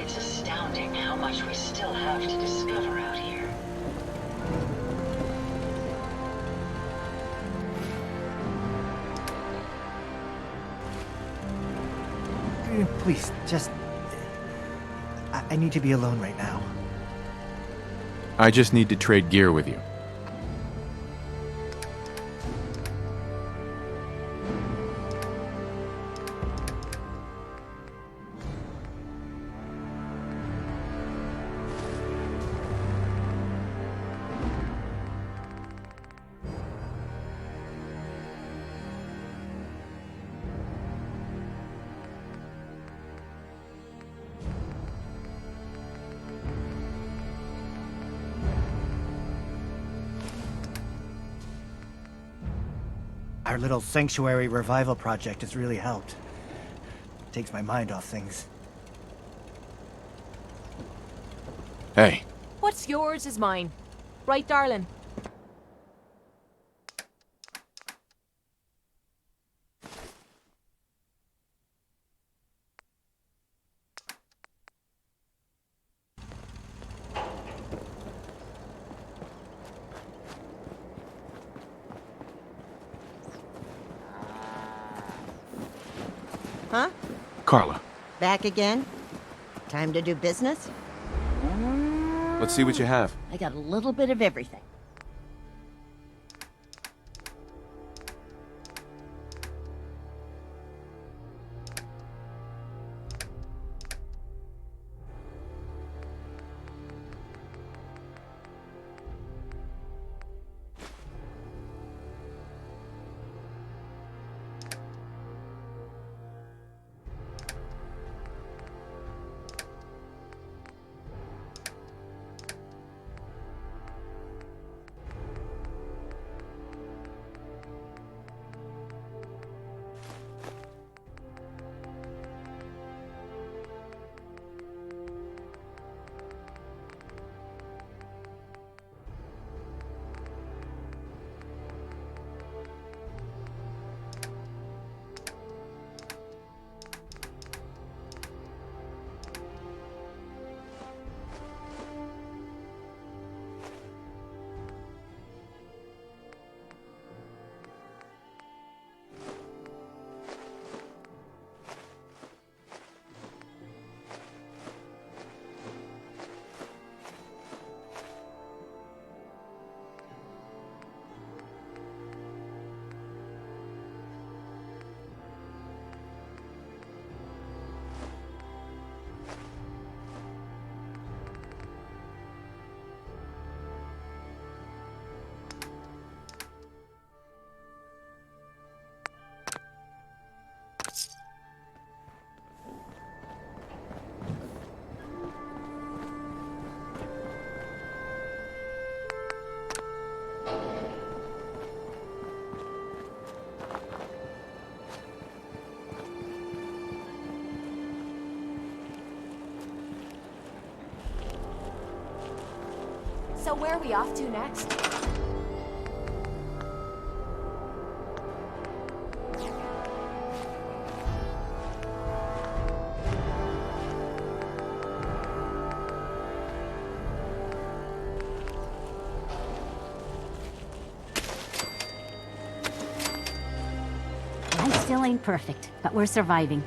It's astounding how much we still have to discover out here. Please, just... I need to be alone right now. I just need to trade gear with you. Our little sanctuary revival project has really helped. Takes my mind off things. Hey, What's yours is mine. Right, darling? Huh? Carla, Back again? Time to do business? let's see what you have. I got a little bit of everything. So where are we off to next? Life still ain't perfect, but we're surviving.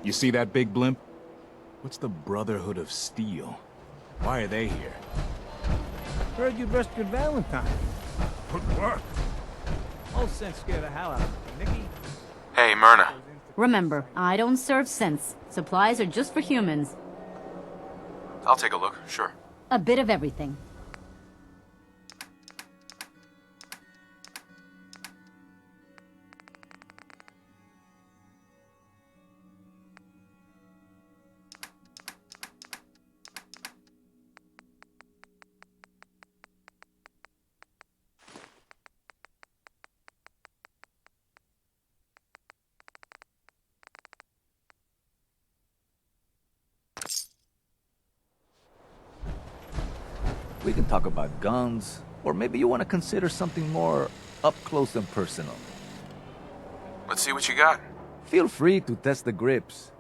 You see that big blimp? What's the Brotherhood of Steel? Why are they here? Heard you rescued Valentine. Good work. All sense scared the hell out of me. Nikki? Hey, Myrna. Remember, I don't serve sense. Supplies are just for humans. I'll take a look, sure. A bit of everything. We can talk about guns, or maybe you want to consider something more up close and personal. Let's see what you got. Feel free to test the grips.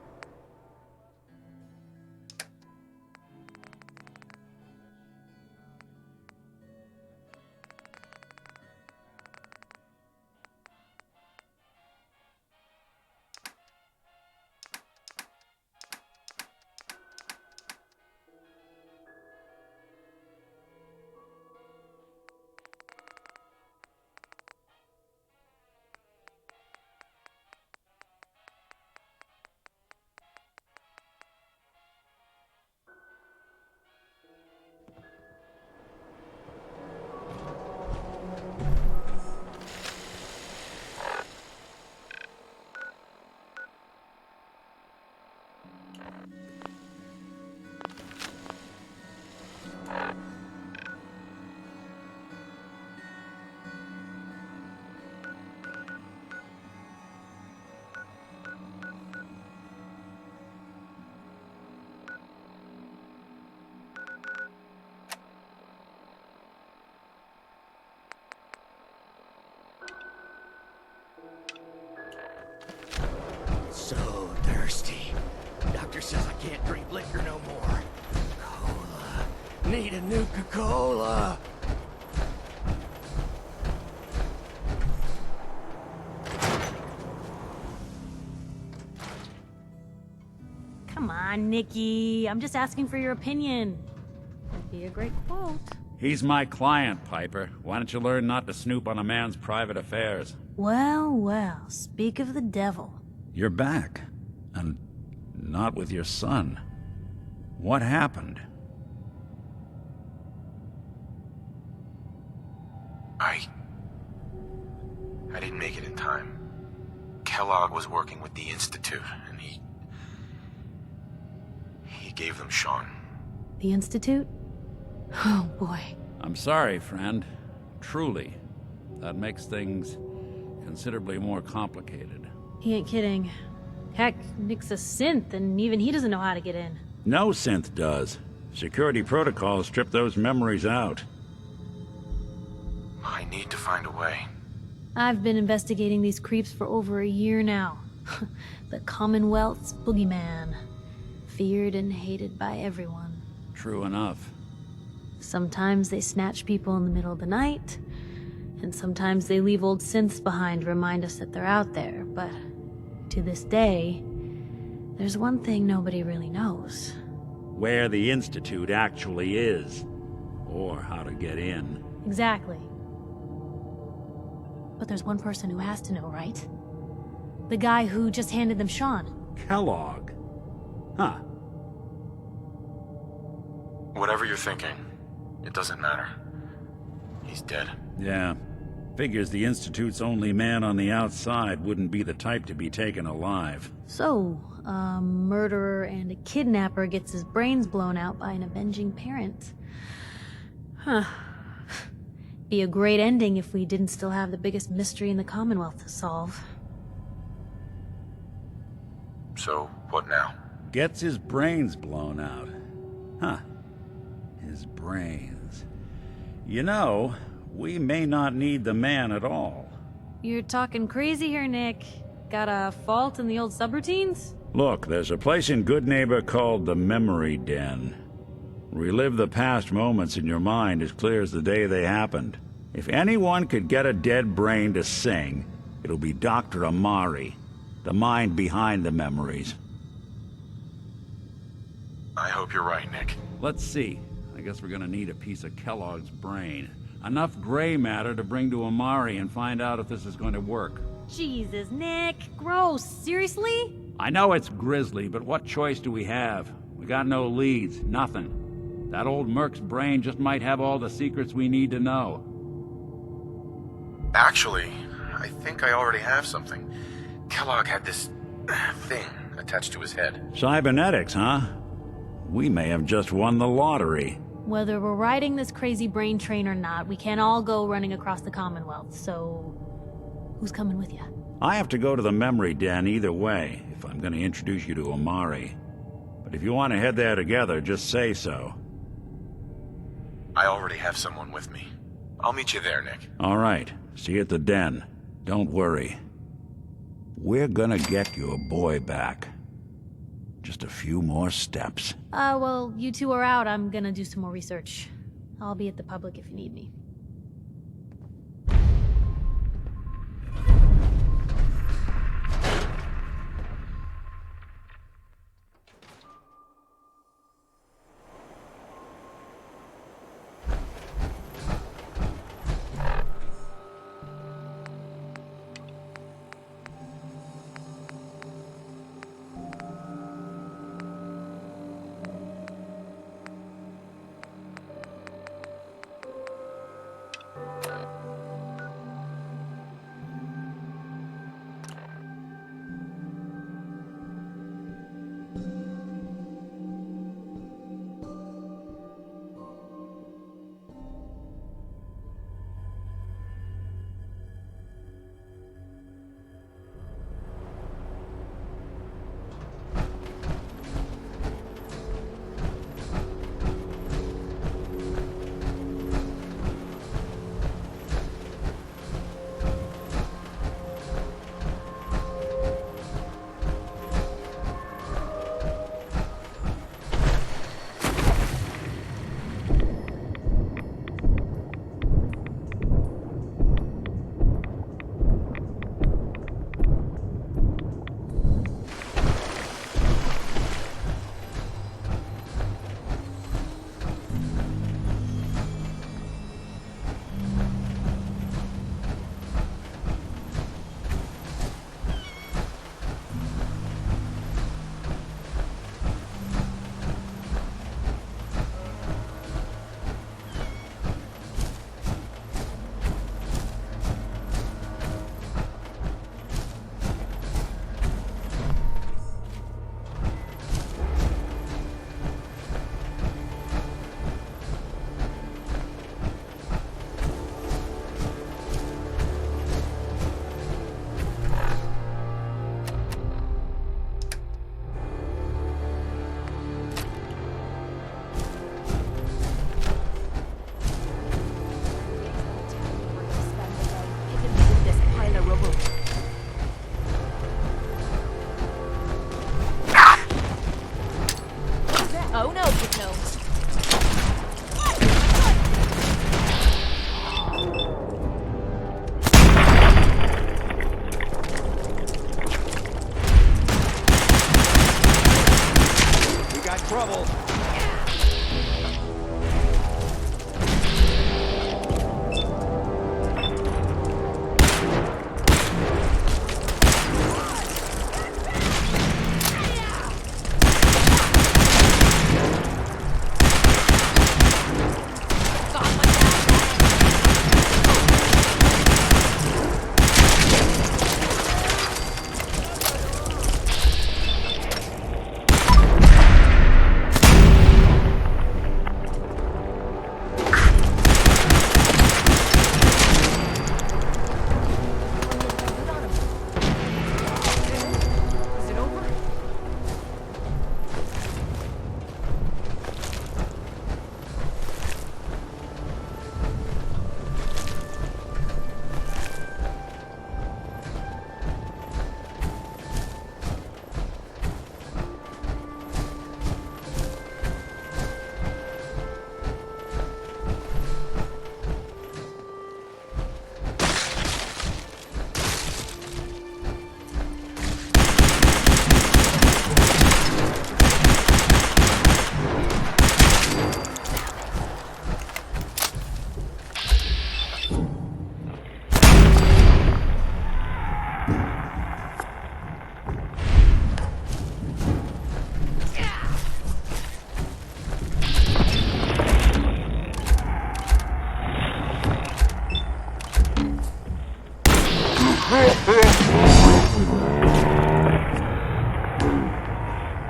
So thirsty. Doctor says I can't drink liquor no more. Cola. Need a Nuka-Cola. Come on, Nikki. I'm just asking for your opinion. Would be a great quote. He's my client, Piper. Why don't you learn not to snoop on a man's private affairs? Well, well, speak of the devil. You're back. And not with your son. What happened? I didn't make it in time. Kellogg was working with the Institute, and he gave them Sean. The Institute? Oh, boy. I'm sorry, friend. Truly. That makes things considerably more complicated. He ain't kidding. Heck, Nick's a synth, and even he doesn't know how to get in. No synth does. Security protocols strip those memories out. I need to find a way. I've been investigating these creeps for over a year now. The Commonwealth's boogeyman. Feared and hated by everyone. True enough. Sometimes they snatch people in the middle of the night, and sometimes they leave old synths behind to remind us that they're out there, but to this day, there's one thing nobody really knows. Where the Institute actually is. Or how to get in. Exactly. But there's one person who has to know, right? The guy who just handed them Sean. Kellogg. Huh. Whatever you're thinking, it doesn't matter. He's dead. Yeah. Figures the Institute's only man on the outside wouldn't be the type to be taken alive. So, a murderer and a kidnapper gets his brains blown out by an avenging parent. Huh. Be a great ending if we didn't still have the biggest mystery in the Commonwealth to solve. So, what now? Gets his brains blown out. Huh. His brains. You know, we may not need the man at all. You're talking crazy here, Nick. Got a fault in the old subroutines? Look, there's a place in Goodneighbor called the Memory Den. Relive the past moments in your mind as clear as the day they happened. If anyone could get a dead brain to sing, it'll be Dr. Amari, the mind behind the memories. I hope you're right, Nick. Let's see. I guess we're gonna need a piece of Kellogg's brain. Enough gray matter to bring to Amari and find out if this is going to work. Jesus, Nick. Gross. Seriously? I know it's grisly, but what choice do we have? We got no leads, nothing. That old Merc's brain just might have all the secrets we need to know. Actually, I think I already have something. Kellogg had this thing attached to his head. Cybernetics, huh? We may have just won the lottery. Whether we're riding this crazy brain train or not, we can't all go running across the Commonwealth, so... who's coming with you? I have to go to the memory den either way, if I'm gonna introduce you to Amari. But if you want to head there together, just say so. I already have someone with me. I'll meet you there, Nick. All right. See you at the den. Don't worry. We're gonna get your boy back. Just a few more steps. Well, you two are out. I'm gonna do some more research. I'll be at the public if you need me.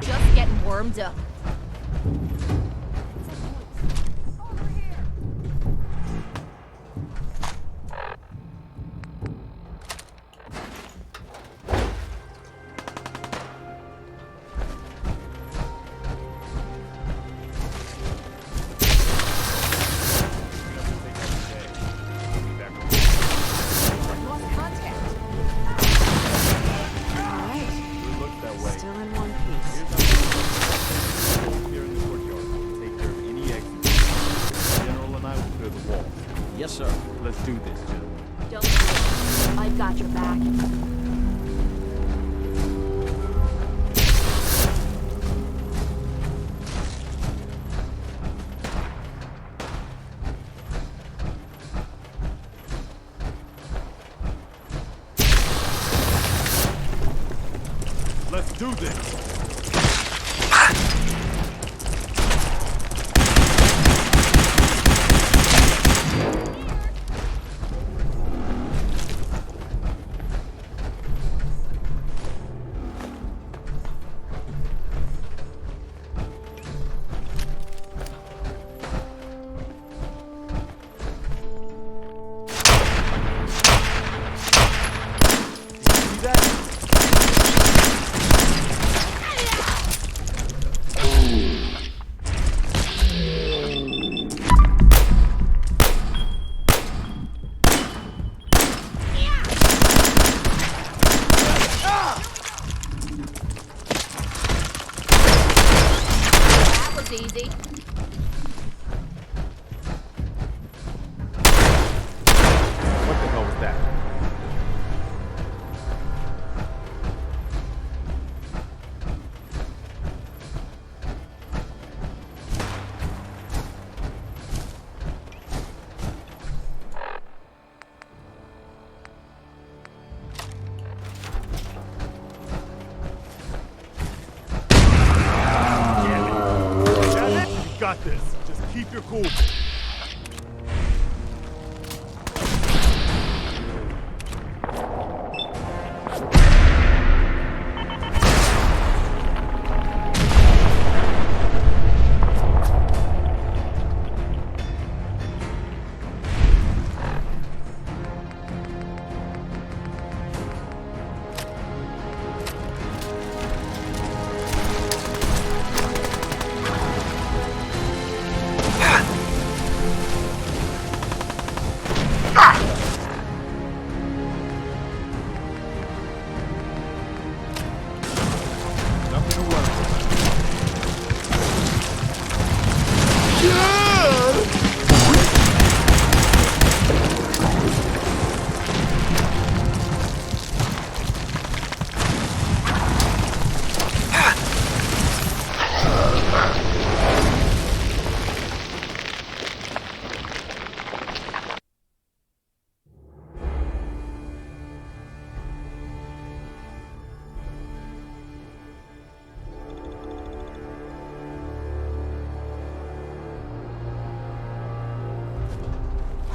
Just getting warmed up. Yes, sir. Let's do this, gentlemen. Don't worry. I've got your back. Let's do this. Easy. What the hell was that? Got this. Just keep your cool.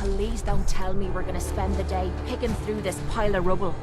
Please don't tell me we're gonna spend the day picking through this pile of rubble.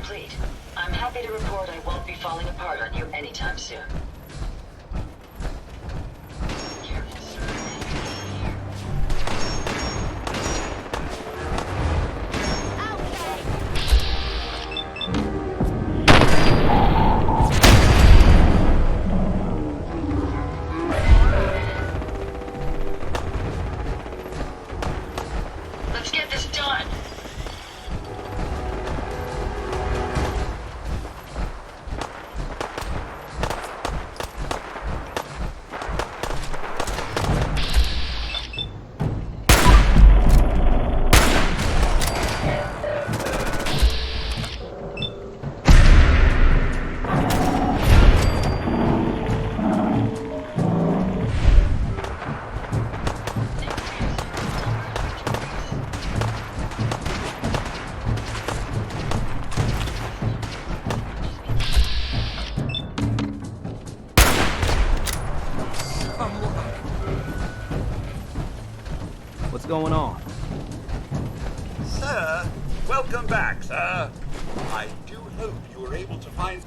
complete. I'm happy to report I won't be falling apart on you anytime soon. Careful, sir. Let's get this done! What's going on? Sir, welcome back, sir. I do hope you were able to find...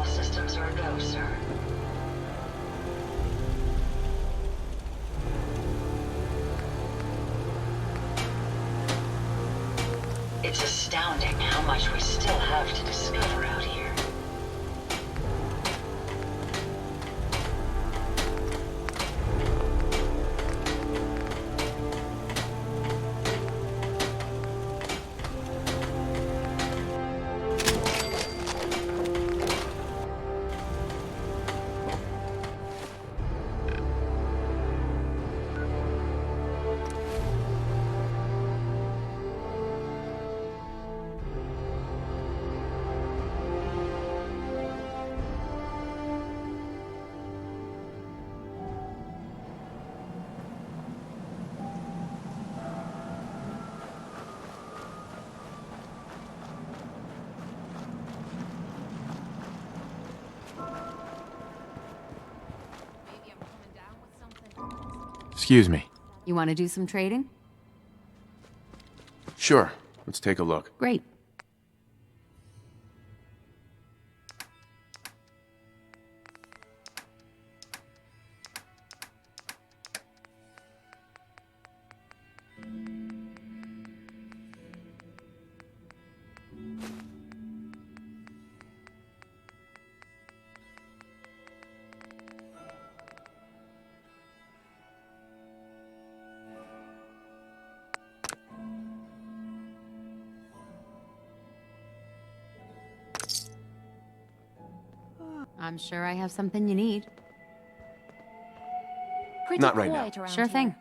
systems are a go, sir. It's astounding how much we still have to discover out here. Excuse me. You want to do some trading? Sure. Let's take a look. Great. I'm sure I have something you need. Pretty Not right now. quiet around Sure here. thing.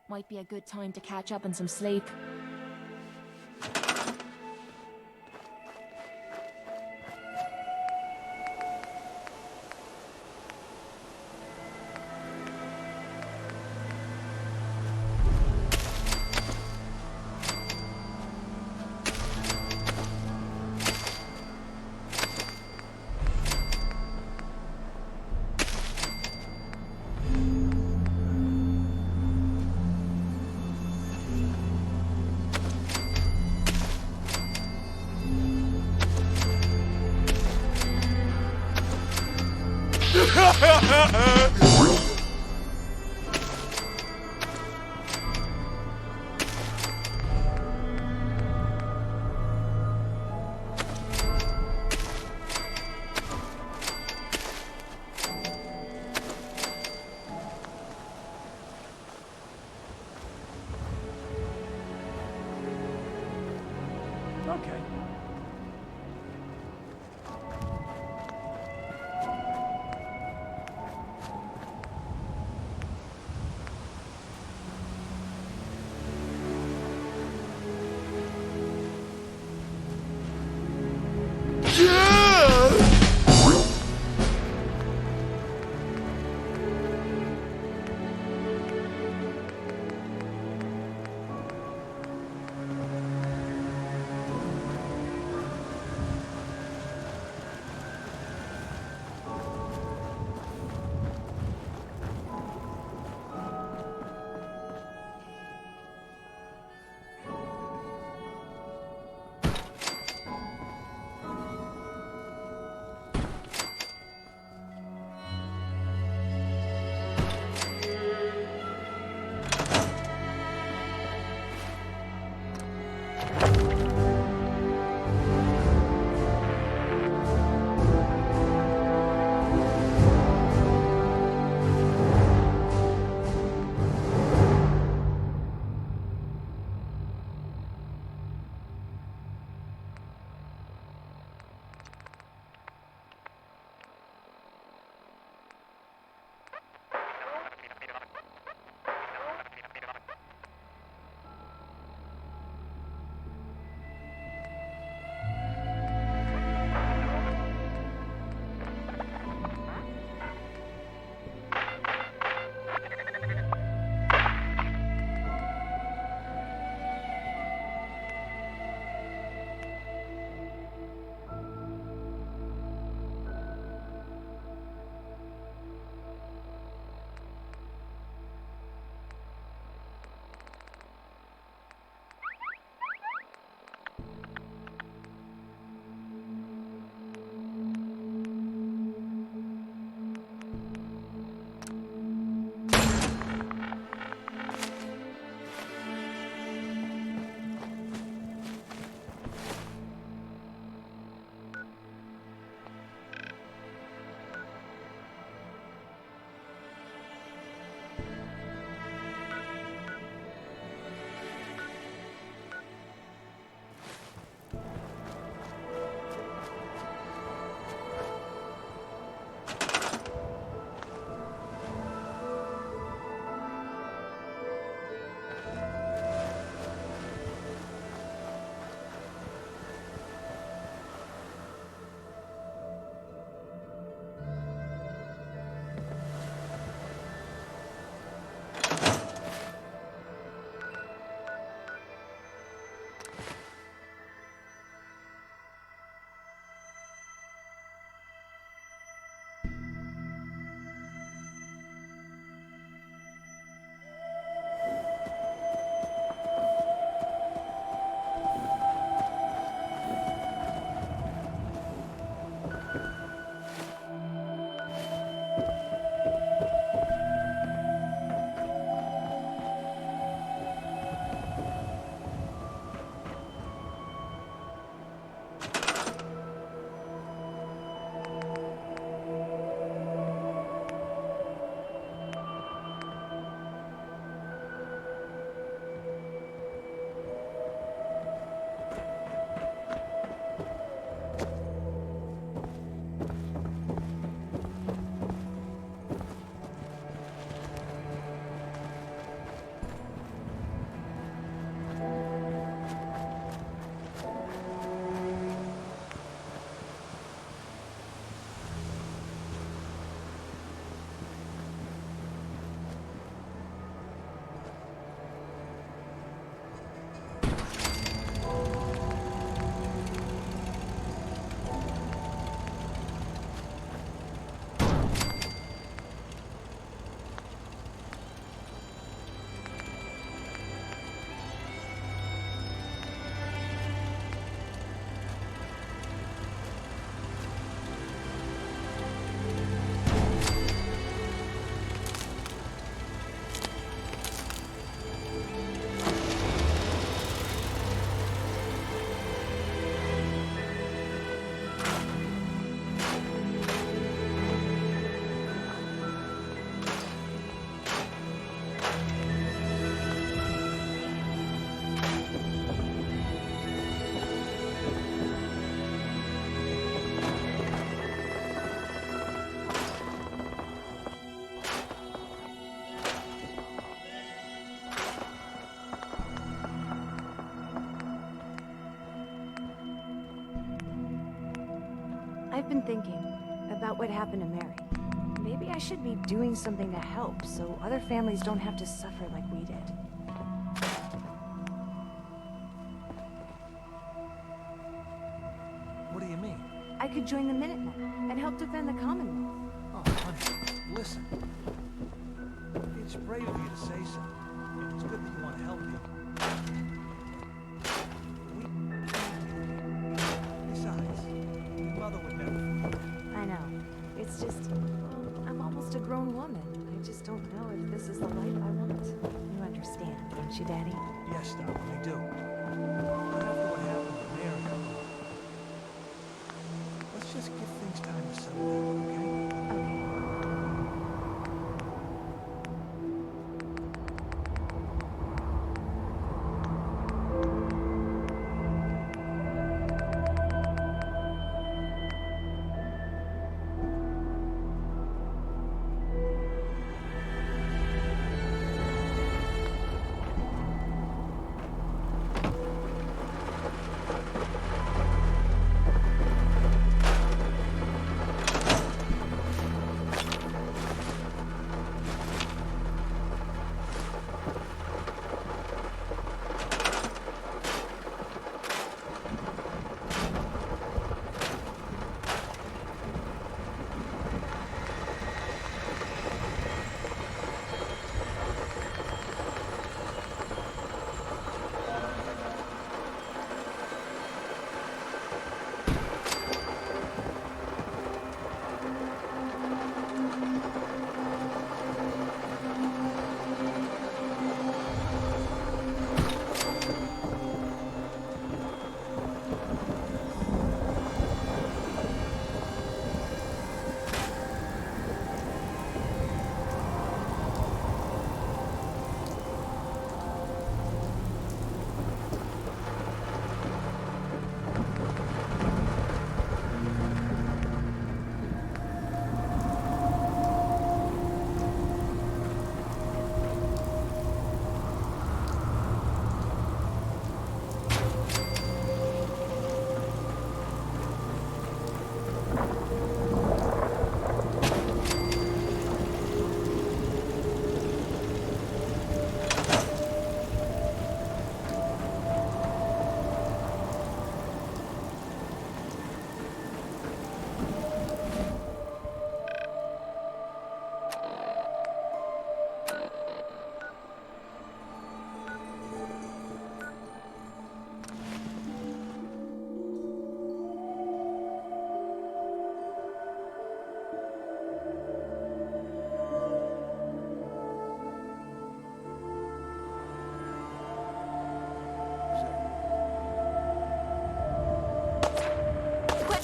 Might be a good time to catch up on some sleep. Okay. I've been thinking about what happened to Mary. Maybe I should be doing something to help so other families don't have to suffer like we did. What do you mean? I could join the Minutemen and help defend the Commonwealth. Oh, honey, listen. It's brave of you to say so. It's good that you want to help me. Besides, your mother would never. I know. It's just, well, I'm almost a grown woman. I just don't know if this is the life I want. You understand, don't you, Daddy? Yes, darling, I do. After what happened to Mary, let's just give things time to settle down, okay?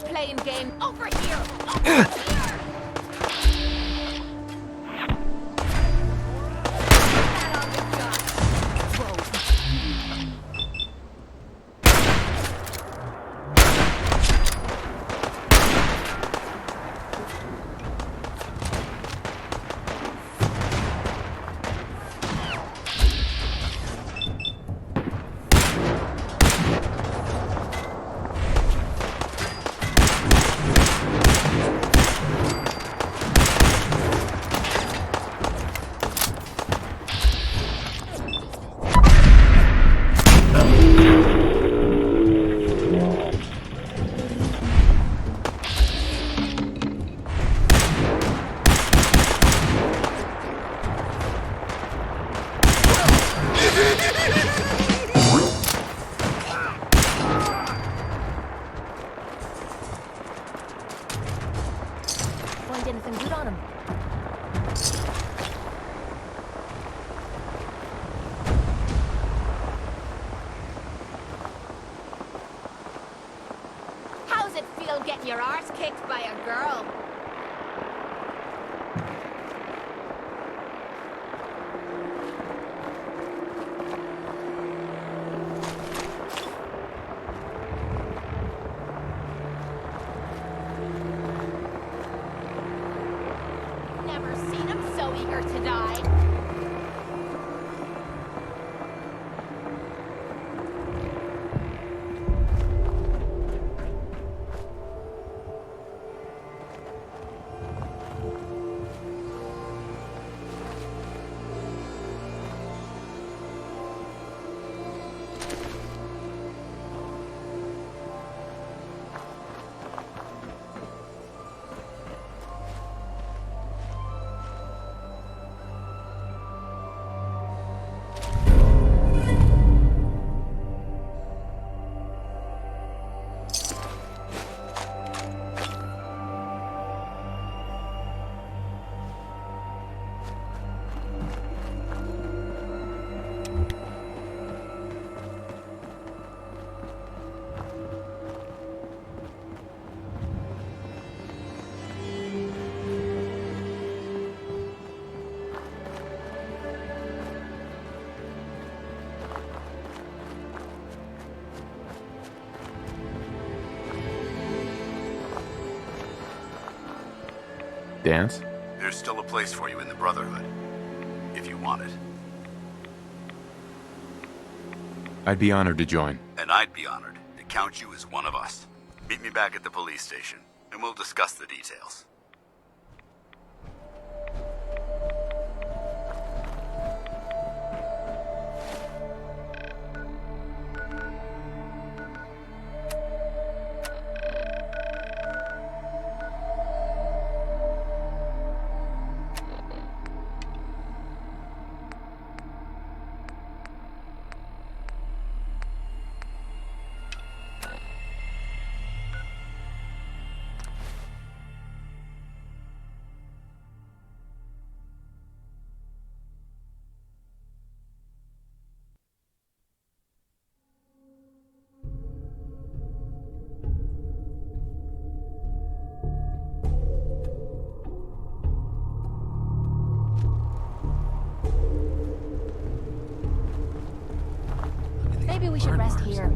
Playing game over here! Over here! Find anything good on him? How's it feel getting your arse kicked by a girl? Never seen him so eager to die. dance? There's still a place for you in the Brotherhood, if you want it. I'd be honored to join. And I'd be honored to count you as one of us. Meet me back at the police station, and we'll discuss the details. Maybe we should rest here.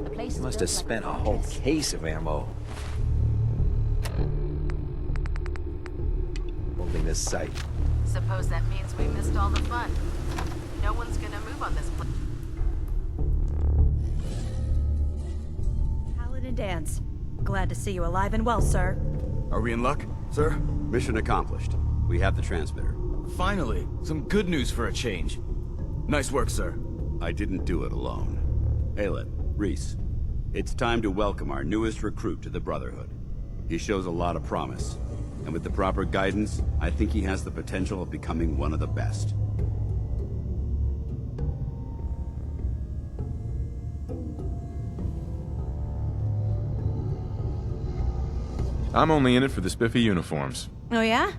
The place is Must built have like spent a a whole fortress. case of ammo holding this site. Suppose that means we missed all the fun. No one's gonna move on this place. Paladin Dance. Glad to see you alive and well, sir. Are we in luck, sir? Mission accomplished. We have the transmitter. Finally, some good news for a change. Nice work, sir. I didn't do it alone. Aelin, Reese, it's time to welcome our newest recruit to the Brotherhood. He shows a lot of promise, and with the proper guidance, I think he has the potential of becoming one of the best. I'm only in it for the spiffy uniforms. Oh yeah?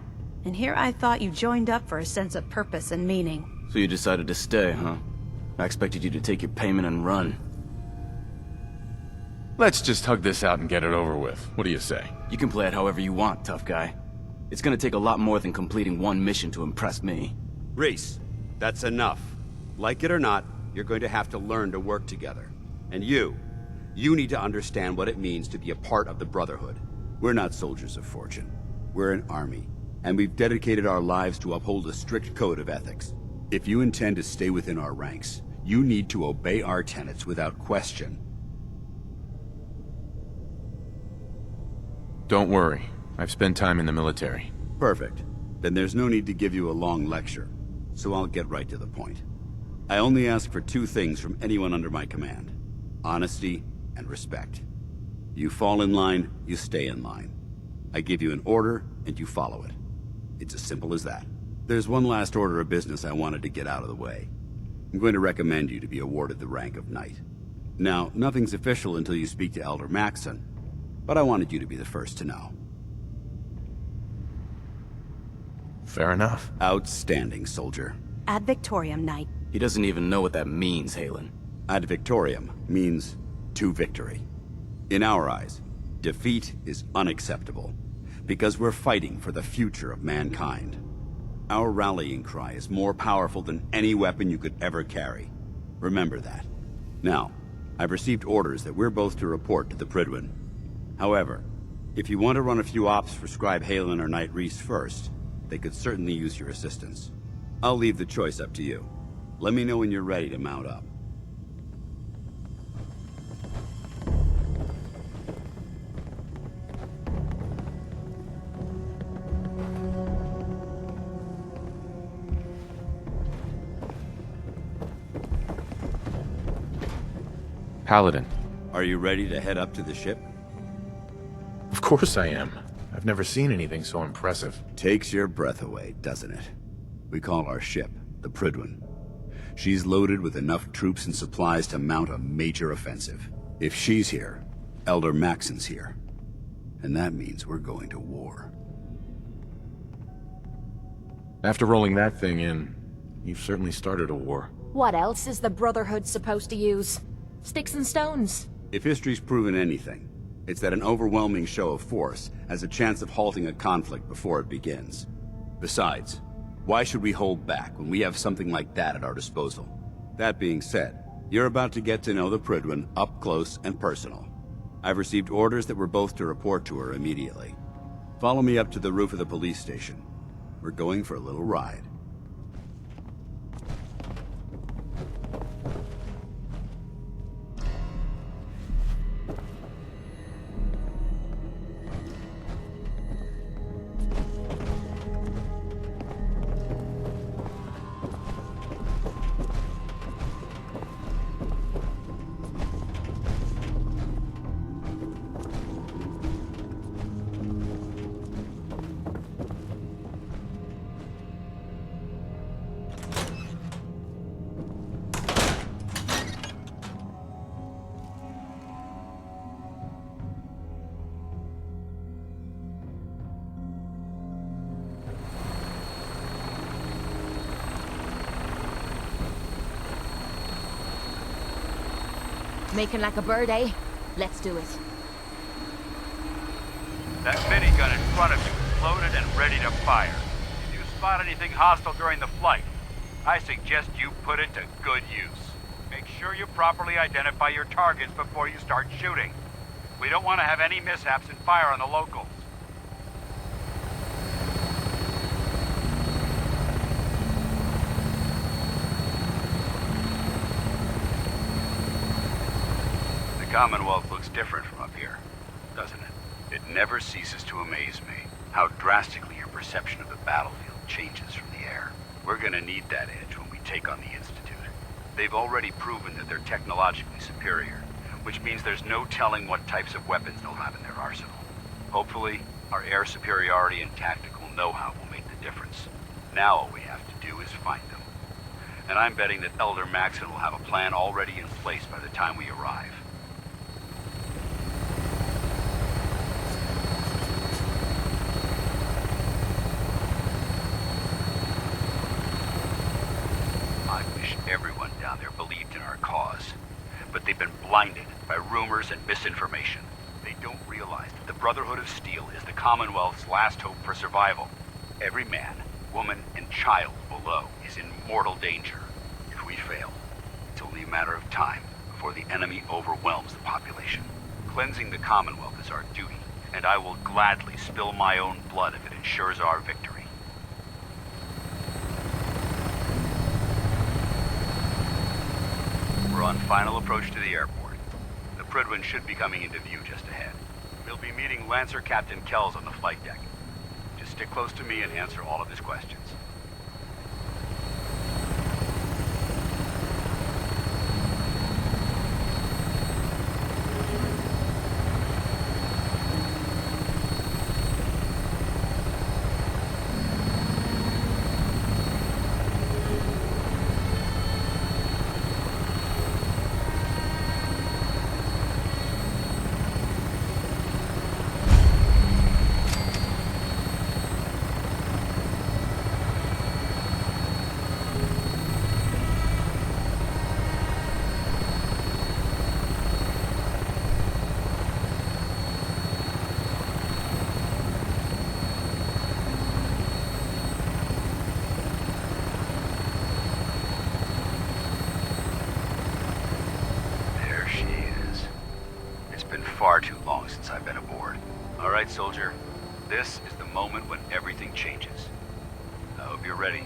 And here I thought you joined up for a sense of purpose and meaning. So you decided to stay, huh? I expected you to take your payment and run. Let's just hug this out and get it over with. What do you say? You can play it however you want, tough guy. It's gonna take a lot more than completing one mission to impress me. Reese, that's enough. Like it or not, you're going to have to learn to work together. And you need to understand what it means to be a part of the Brotherhood. We're not soldiers of fortune. We're an army, and we've dedicated our lives to uphold a strict code of ethics. If you intend to stay within our ranks, you need to obey our tenets without question. Don't worry. I've spent time in the military. Perfect. Then there's no need to give you a long lecture, so I'll get right to the point. I only ask for two things from anyone under my command: honesty and respect. You fall in line, you stay in line. I give you an order, and you follow it. It's as simple as that. There's one last order of business I wanted to get out of the way. I'm going to recommend you to be awarded the rank of Knight. Now, nothing's official until you speak to Elder Maxson, but I wanted you to be the first to know. Fair enough. Outstanding, soldier. Ad Victoriam, Knight. He doesn't even know what that means, Halen. Ad Victoriam means to victory. In our eyes, defeat is unacceptable, because we're fighting for the future of mankind. Our rallying cry is more powerful than any weapon you could ever carry. Remember that. Now, I've received orders that we're both to report to the Prydwen. However, if you want to run a few ops for Scribe Halen or Knight Reese first, they could certainly use your assistance. I'll leave the choice up to you. Let me know when you're ready to mount up. Paladin. Are you ready to head up to the ship? Of course I am. I've never seen anything so impressive. Takes your breath away, doesn't it? We call our ship the Prydwen. She's loaded with enough troops and supplies to mount a major offensive. If she's here, Elder Maxson's here. And that means we're going to war. After rolling that thing in, you've certainly started a war. What else is the Brotherhood supposed to use? Sticks and stones? If history's proven anything, it's that an overwhelming show of force has a chance of halting a conflict before it begins. Besides, why should we hold back when we have something like that at our disposal? That being said, you're about to get to know the Prydwen up close and personal. I've received orders that we're both to report to her immediately. Follow me up to the roof of the police station. We're going for a little ride. Making like a bird, eh? Let's do it. That minigun in front of you is loaded and ready to fire. If you spot anything hostile during the flight, I suggest you put it to good use. Make sure you properly identify your targets before you start shooting. We don't want to have any mishaps and fire on the locals. The Commonwealth looks different from up here, doesn't it? It never ceases to amaze me how drastically your perception of the battlefield changes from the air. We're gonna need that edge when we take on the Institute. They've already proven that they're technologically superior, which means there's no telling what types of weapons they'll have in their arsenal. Hopefully, our air superiority and tactical know-how will make the difference. Now all we have to do is find them. And I'm betting that Elder Maxson will have a plan already in place by the time we arrive. I wish everyone down there believed in our cause, but they've been blinded by rumors and misinformation. They don't realize that the Brotherhood of Steel is the Commonwealth's last hope for survival. Every man, woman, and child below is in mortal danger. If we fail, it's only a matter of time before the enemy overwhelms the population. Cleansing the Commonwealth is our duty, and I will gladly spill my own blood if it ensures our victory. We're on final approach to the airport. The Prydwen should be coming into view just ahead. We'll be meeting Lancer Captain Kells on the flight deck. Just stick close to me and answer all of his questions. Far too long since I've been aboard. All right, soldier. This is the moment when everything changes. I hope you're ready.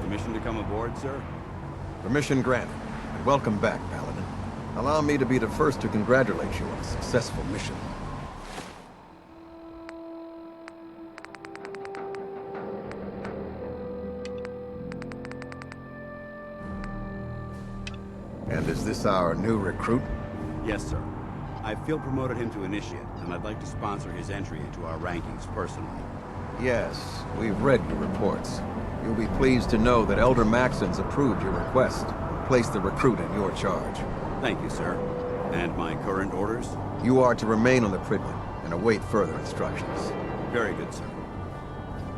Permission to come aboard, sir? Permission granted, and welcome back, Paladin. Allow me to be the first to congratulate you on a successful mission. And is this our new recruit? Yes, sir. I field promoted him to Initiate, and I'd like to sponsor his entry into our rankings personally. Yes, we've read your reports. You'll be pleased to know that Elder Maxon's approved your request and placed the recruit in your charge. Thank you, sir. And my current orders? You are to remain on the Pridwen and await further instructions. Very good, sir.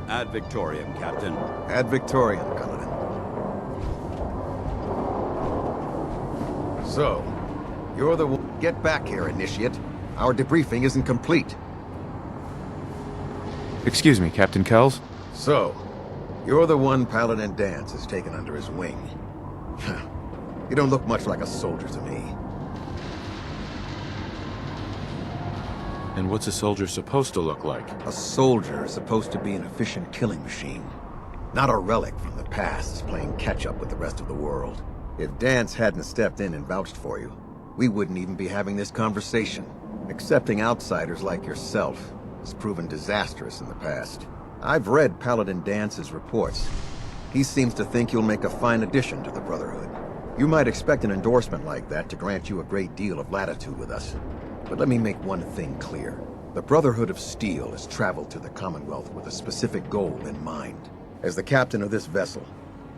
Ad Victoriam, Captain. Ad Victoriam, Paladin. So, you're the one. Get back here, Initiate. Our debriefing isn't complete. Excuse me, Captain Kells? So, you're the one Paladin Danse has taken under his wing. You don't look much like a soldier to me. And what's a soldier supposed to look like? A soldier is supposed to be an efficient killing machine. Not a relic from the past playing catch-up with the rest of the world. If Danse hadn't stepped in and vouched for you, we wouldn't even be having this conversation. Accepting outsiders like yourself has proven disastrous in the past. I've read Paladin Dance's reports. He seems to think you'll make a fine addition to the Brotherhood. You might expect an endorsement like that to grant you a great deal of latitude with us. But let me make one thing clear. The Brotherhood of Steel has traveled to the Commonwealth with a specific goal in mind. As the captain of this vessel,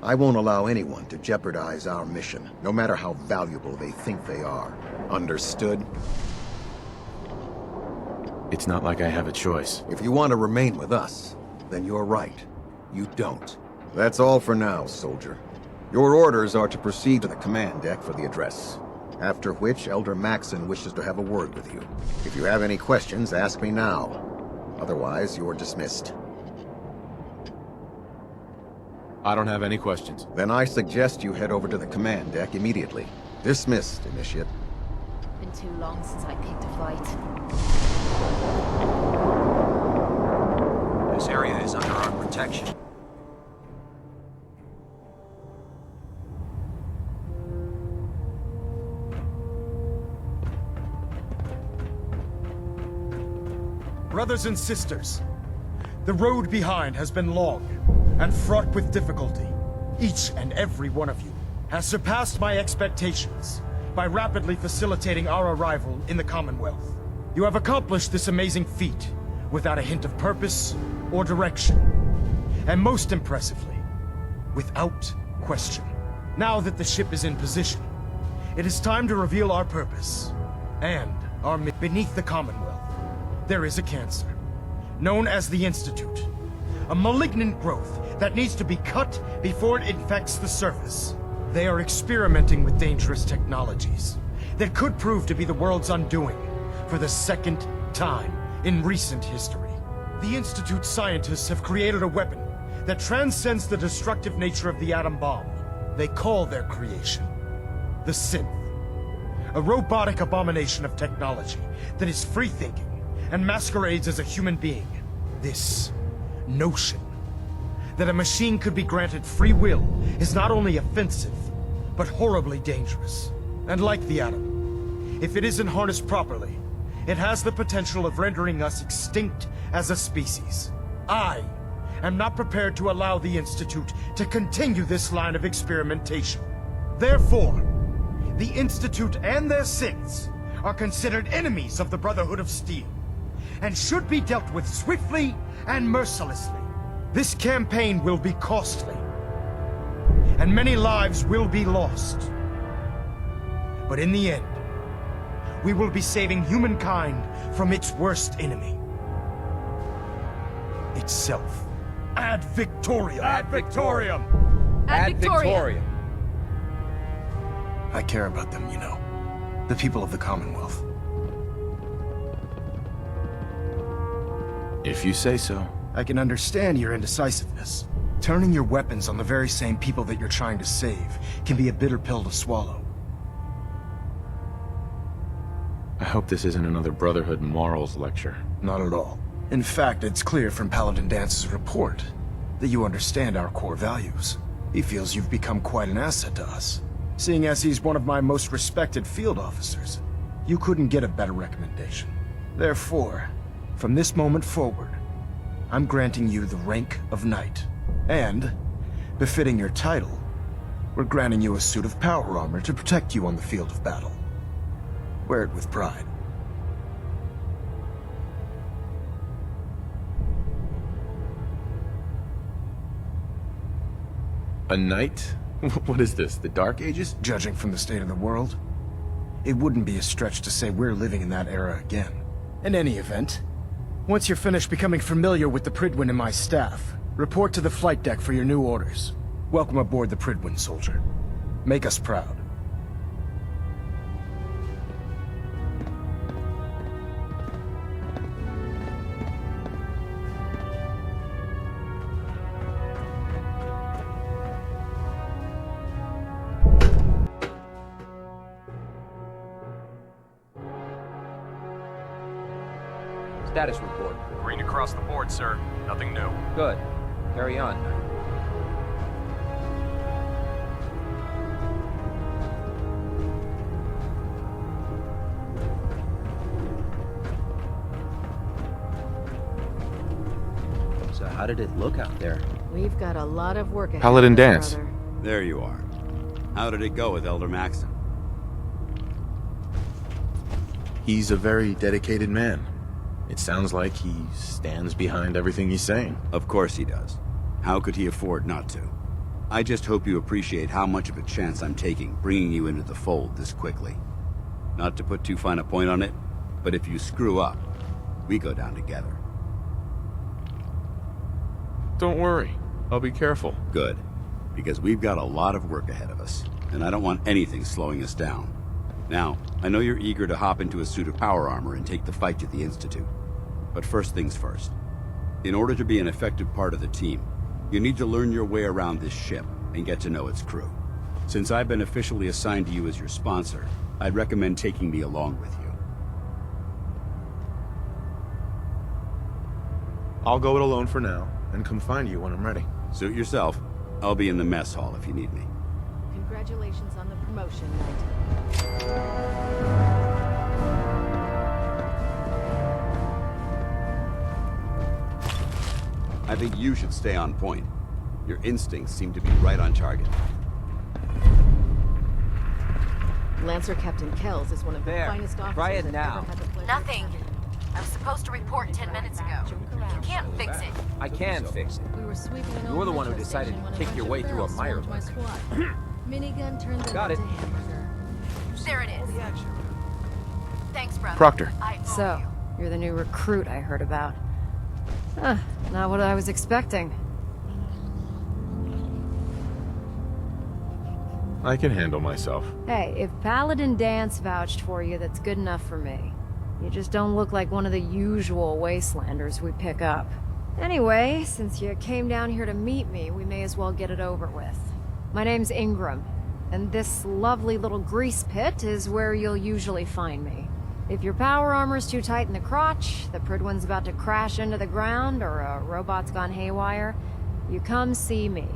I won't allow anyone to jeopardize our mission, no matter how valuable they think they are. Understood? It's not like I have a choice. If you want to remain with us, then you're right. You don't. That's all for now, soldier. Your orders are to proceed to the command deck for the address. After which, Elder Maxon wishes to have a word with you. If you have any questions, ask me now. Otherwise, you're dismissed. I don't have any questions. Then I suggest you head over to the command deck immediately. Dismissed, Initiate. Been too long since I picked a fight. This area is under our protection. Brothers and sisters, the road behind has been long and fraught with difficulty. Each and every one of you has surpassed my expectations by rapidly facilitating our arrival in the Commonwealth. You have accomplished this amazing feat without a hint of purpose or direction. And most impressively, without question. Now that the ship is in position, it is time to reveal our purpose and our mission. Beneath the Commonwealth, there is a cancer, known as the Institute. A malignant growth that needs to be cut before it infects the surface. They are experimenting with dangerous technologies that could prove to be the world's undoing for the second time in recent history. The Institute scientists have created a weapon that transcends the destructive nature of the atom bomb. They call their creation the Synth. A robotic abomination of technology that is free-thinking and masquerades as a human being. This notion that a machine could be granted free will is not only offensive, but horribly dangerous. And like the atom, if it isn't harnessed properly, it has the potential of rendering us extinct as a species. I am not prepared to allow the Institute to continue this line of experimentation. Therefore, the Institute and their synths are considered enemies of the Brotherhood of Steel, and should be dealt with swiftly and mercilessly. This campaign will be costly, and many lives will be lost. But in the end, we will be saving humankind from its worst enemy. Itself. Ad Victoriam! Ad Victoriam! Ad Victoriam! I care about them, you know. The people of the Commonwealth. If you say so. I can understand your indecisiveness. Turning your weapons on the very same people that you're trying to save can be a bitter pill to swallow. I hope this isn't another Brotherhood morals lecture. Not at all. In fact, it's clear from Paladin Dance's report that you understand our core values. He feels you've become quite an asset to us. Seeing as he's one of my most respected field officers, you couldn't get a better recommendation. Therefore, from this moment forward, I'm granting you the rank of Knight. And, befitting your title, we're granting you a suit of power armor to protect you on the field of battle. Wear it with pride. A knight? What is this, the Dark Ages? Judging from the state of the world, it wouldn't be a stretch to say we're living in that era again. In any event, once you're finished becoming familiar with the Prydwen and my staff, report to the flight deck for your new orders. Welcome aboard the Prydwen, soldier. Make us proud. Status report. Green across the board, sir. Nothing new. Good. Carry on. So how did it look out there? We've got a lot of work ahead. Paladin of us, dance. brother. There you are. How did it go with Elder Maxon? He's a very dedicated man. It sounds like he stands behind everything he's saying. Of course he does. How could he afford not to? I just hope you appreciate how much of a chance I'm taking bringing you into the fold this quickly. Not to put too fine a point on it, but if you screw up, we go down together. Don't worry. I'll be careful. Good. Because we've got a lot of work ahead of us, and I don't want anything slowing us down. Now, I know you're eager to hop into a suit of power armor and take the fight to the Institute. But first things first. In order to be an effective part of the team, you need to learn your way around this ship and get to know its crew. Since I've been officially assigned to you as your sponsor, I'd recommend taking me along with you. I'll go it alone for now, and come find you when I'm ready. Suit yourself. I'll be in the mess hall if you need me. Congratulations on the promotion, Knight. I think you should stay on point. Your instincts seem to be right on target. Lancer Captain Kells is one of the finest officers Try it I've now. ever had the pleasure Nothing. I was supposed to report 10 minutes ago. You can't fix it. I can fix it. We were sweeping an You're old the one who metro decided station to when kick bunch your of way through a barrels mire swarmed my bug. squad. Minigun turned them Got into it. hamburger. There it is. Thanks, brother. Proctor. So, you're the new recruit I heard about. Huh, not what I was expecting. I can handle myself. Hey, if Paladin Dance vouched for you, that's good enough for me. You just don't look like one of the usual wastelanders we pick up. Anyway, since you came down here to meet me, we may as well get it over with. My name's Ingram, and this lovely little grease pit is where you'll usually find me. If your power armor's too tight in the crotch, the Prydwen's about to crash into the ground, or a robot's gone haywire, you come see me.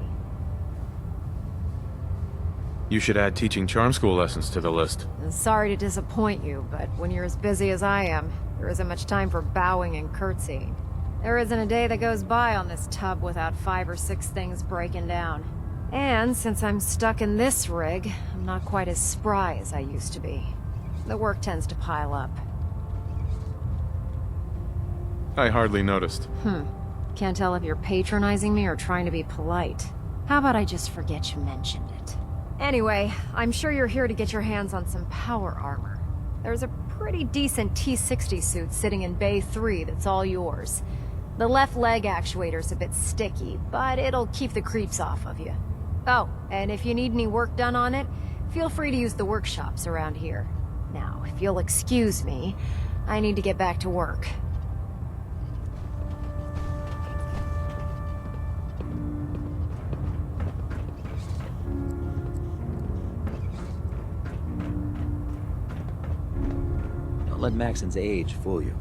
You should add teaching charm school lessons to the list. Sorry to disappoint you, but when you're as busy as I am, there isn't much time for bowing and curtsying. There isn't a day that goes by on this tub without 5 or 6 things breaking down. And since I'm stuck in this rig, I'm not quite as spry as I used to be. The work tends to pile up. I hardly noticed. Can't tell if you're patronizing me or trying to be polite. How about I just forget you mentioned it? Anyway, I'm sure you're here to get your hands on some power armor. There's a pretty decent T-60 suit sitting in Bay 3 that's all yours. The left leg actuator's a bit sticky, but it'll keep the creeps off of you. Oh, and if you need any work done on it, feel free to use the workshops around here. Now, if you'll excuse me, I need to get back to work. Don't let Maxon's age fool you.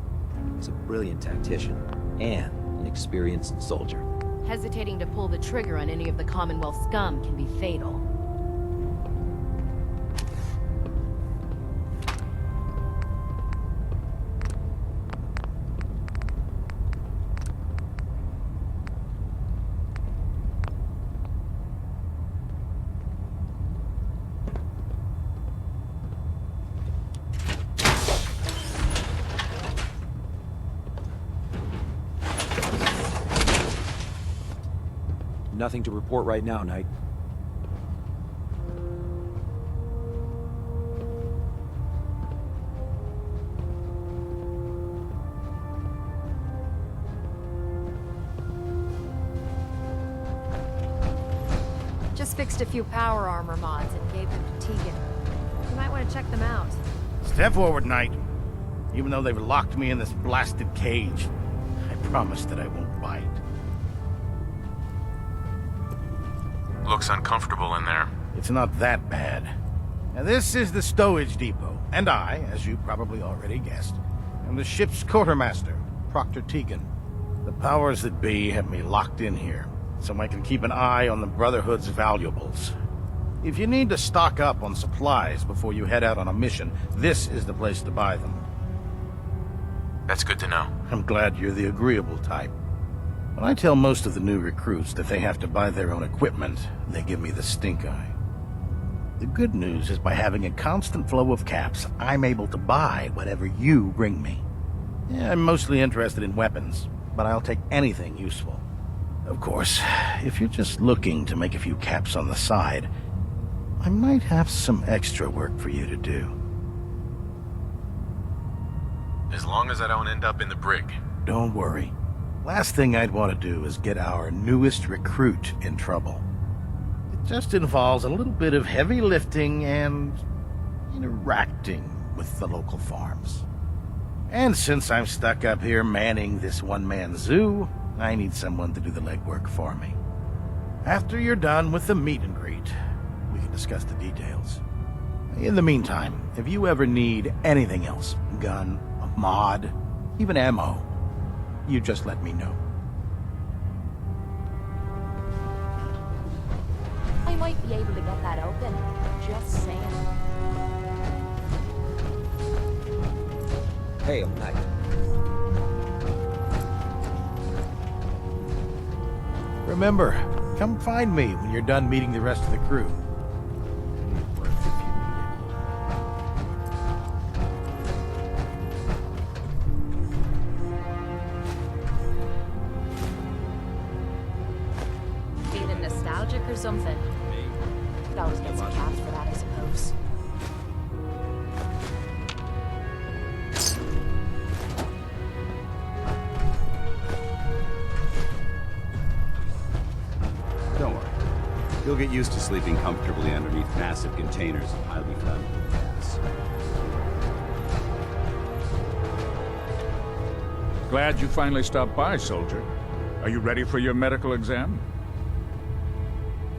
He's a brilliant tactician and an experienced soldier. Hesitating to pull the trigger on any of the Commonwealth scum can be fatal. Nothing to report right now, Knight. just fixed a few power armor mods and gave them to Tegan. You might want to check them out. Step forward, Knight. Even though they've locked me in this blasted cage, I promise that I won't bite. Looks uncomfortable in there. It's not that bad. Now, this is the stowage depot, and I, as you probably already guessed, am the ship's quartermaster, Proctor Tegan. The powers that be have me locked in here, so I can keep an eye on the Brotherhood's valuables. If you need to stock up on supplies before you head out on a mission, this is the place to buy them. That's good to know. I'm glad you're the agreeable type. When I tell most of the new recruits that they have to buy their own equipment, they give me the stink eye. The good news is by having a constant flow of caps, I'm able to buy whatever you bring me. Yeah, I'm mostly interested in weapons, but I'll take anything useful. Of course, if you're just looking to make a few caps on the side, I might have some extra work for you to do. As long as I don't end up in the brig. Don't worry. Last thing I'd want to do is get our newest recruit in trouble. It just involves a little bit of heavy lifting and interacting with the local farms. And since I'm stuck up here manning this one-man zoo, I need someone to do the legwork for me. After you're done with the meet and greet, we can discuss the details. In the meantime, if you ever need anything else, gun, a mod, even ammo, you just let me know. I might be able to get that open. Just saying. Hey, I'm Knight. Remember, come find me when you're done meeting the rest of the crew. Feeling nostalgic or something? Could always get some caps for that, I suppose. Don't worry. You'll get used to sleeping comfortably underneath massive containers of highly flammable gas. Glad you finally stopped by, soldier. Are you ready for your medical exam?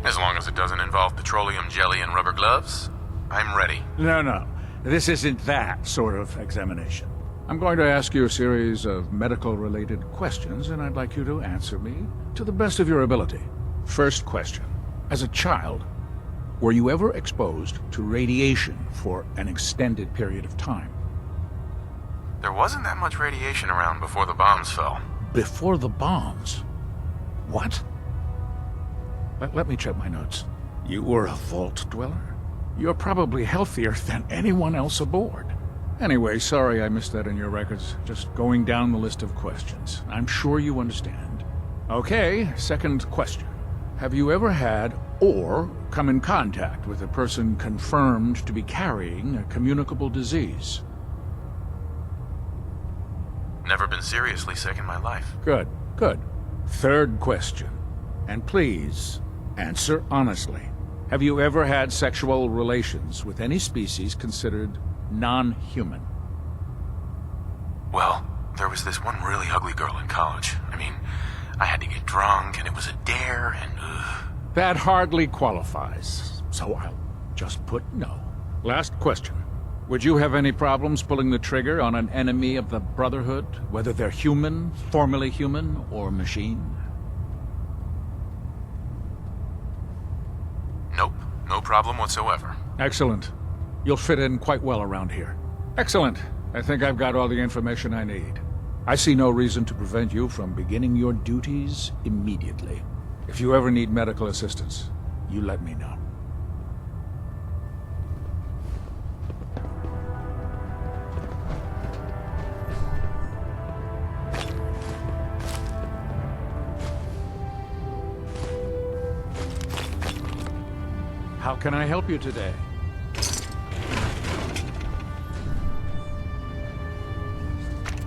As long as it doesn't involve petroleum jelly and rubber gloves, I'm ready. No. This isn't that sort of examination. I'm going to ask you a series of medical-related questions, and I'd like you to answer me to the best of your ability. First question. As a child, were you ever exposed to radiation for an extended period of time? There wasn't that much radiation around before the bombs fell. Before the bombs? What? Let me check my notes. You were a vault dweller? You're probably healthier than anyone else aboard. Anyway, sorry I missed that in your records. Just going down the list of questions. I'm sure you understand. Okay, second question. Have you ever had or come in contact with a person confirmed to be carrying a communicable disease? Never been seriously sick in my life. Good. Third question. And please, answer honestly. Have you ever had sexual relations with any species considered non-human? Well, there was this one really ugly girl in college. I mean, I had to get drunk, and it was a dare, and That hardly qualifies, so I'll just put no. Last question. Would you have any problems pulling the trigger on an enemy of the Brotherhood, whether they're human, formerly human, or machine? Nope, no problem whatsoever. Excellent. You'll fit in quite well around here. Excellent. I think I've got all the information I need. I see no reason to prevent you from beginning your duties immediately. If you ever need medical assistance, you let me know. How can I help you today?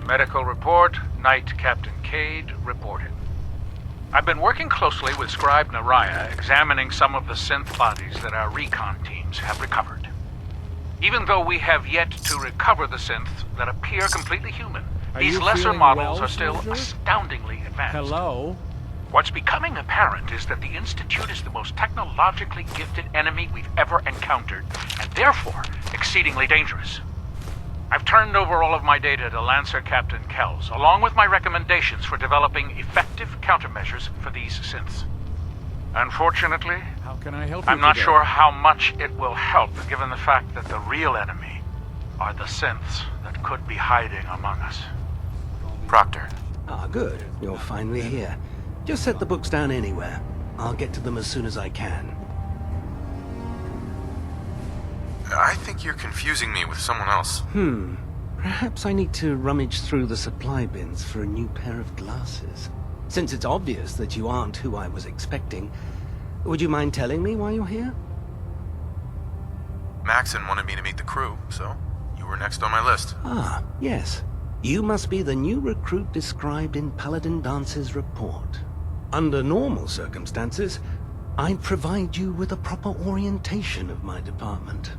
Medical report, Knight Captain Cade reported. I've been working closely with Scribe Naraya, examining some of the synth bodies that our recon teams have recovered. Even though we have yet to recover the synths that appear completely human, these lesser models are still astoundingly advanced. Hello? What's becoming apparent is that the Institute is the most technologically gifted enemy we've ever encountered, and therefore exceedingly dangerous. I've turned over all of my data to Lancer Captain Kells, along with my recommendations for developing effective countermeasures for these synths. Unfortunately, How can I help you I'm not today? sure how much it will help, given the fact that the real enemy are the synths that could be hiding among us. Proctor. Ah, good. You're finally here. Just set the books down anywhere. I'll get to them as soon as I can. I think you're confusing me with someone else. Perhaps I need to rummage through the supply bins for a new pair of glasses. Since it's obvious that you aren't who I was expecting, would you mind telling me why you're here? Maxon wanted me to meet the crew, so you were next on my list. Ah, yes. You must be the new recruit described in Paladin Dance's report. Under normal circumstances, I'd provide you with a proper orientation of my department.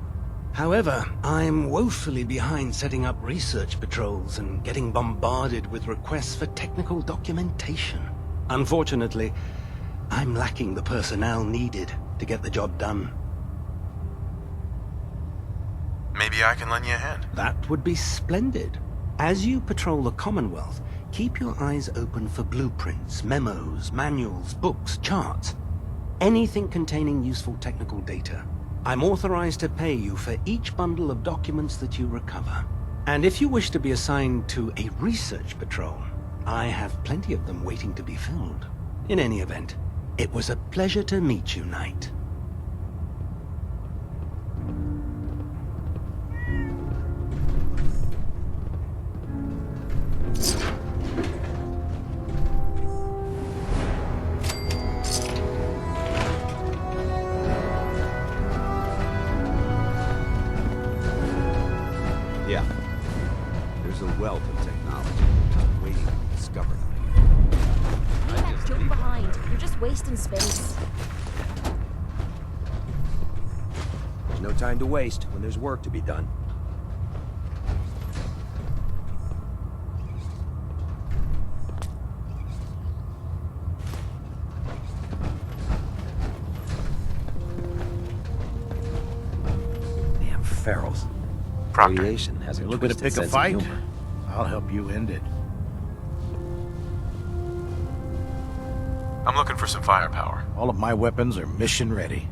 However, I'm woefully behind setting up research patrols and getting bombarded with requests for technical documentation. Unfortunately, I'm lacking the personnel needed to get the job done. Maybe I can lend you a hand. That would be splendid. As you patrol the Commonwealth, keep your eyes open for blueprints, memos, manuals, books, charts. Anything containing useful technical data. I'm authorized to pay you for each bundle of documents that you recover. And if you wish to be assigned to a research patrol, I have plenty of them waiting to be filled. In any event, it was a pleasure to meet you, Knight. Yeah. There's a wealth of technology just waiting to be discovered. Max, don't behind. You're just wasting space. There's no time to waste when there's work to be done. Damn ferals. Radiation has a You're looking to twisted pick a sense of fight? humor. I'll help you end it. I'm looking for some firepower. All of my weapons are mission ready.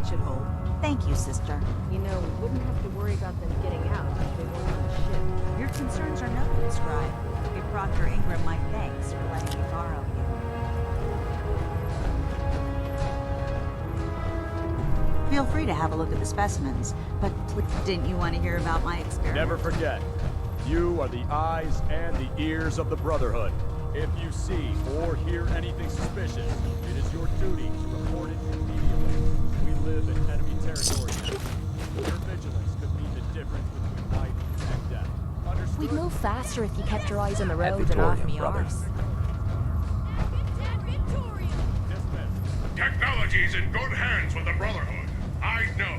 should hold. Thank you, sister. You know, we wouldn't have to worry about them getting out if they weren't on the ship. Your concerns are noted, Scribe. Give Proctor Ingram my thanks for letting me borrow you. Feel free to have a look at the specimens, but didn't you want to hear about my experiment? Never forget, you are the eyes and the ears of the Brotherhood. If you see or hear anything suspicious, it is your duty to report it immediately. We live in enemy territory. Your vigilance could mean the difference between life and death. Understood? We'd move faster if you kept your eyes on the At road and off Victorian, me brother. arse. Technology's in good hands with the Brotherhood. I know.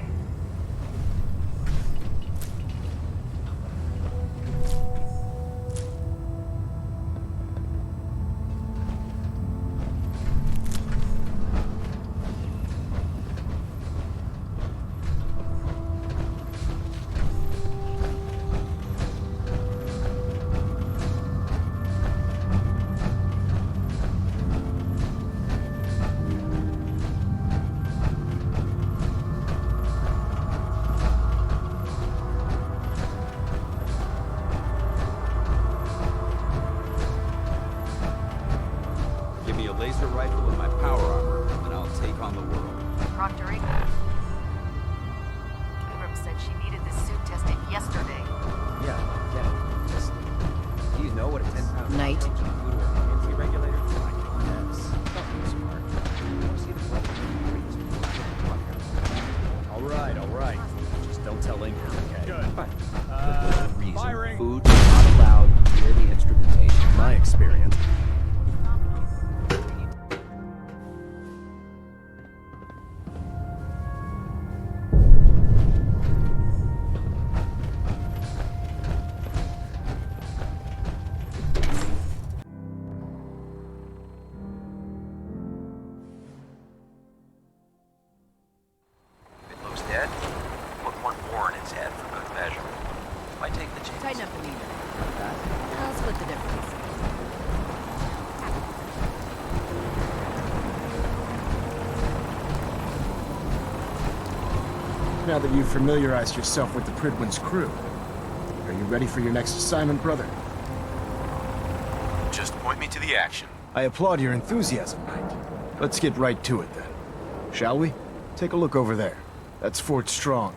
Give me a laser rifle and my power armor, and I'll take on the world. Proctor Ingram. Ingram said she needed this suit tested yesterday. Yeah, get it. Just, do you know what a 10-pound Knight. can do to an anti-regulator? Yes. Fucking smart. You want to see the brother? All right. Just don't tell Ingram, okay? Good. Fine. Good reason. Firing. Food is not allowed near the instrumentation. My experience. If it looks dead, put one more in its head for good measure. Might take the chance. Tighten up the meter. I'll split the difference. Now that you've familiarized yourself with the Pridwin's crew, are you ready for your next assignment, brother? Just point me to the action. I applaud your enthusiasm, Knight. Let's get right to it, then. Shall we? Take a look over there. That's Fort Strong.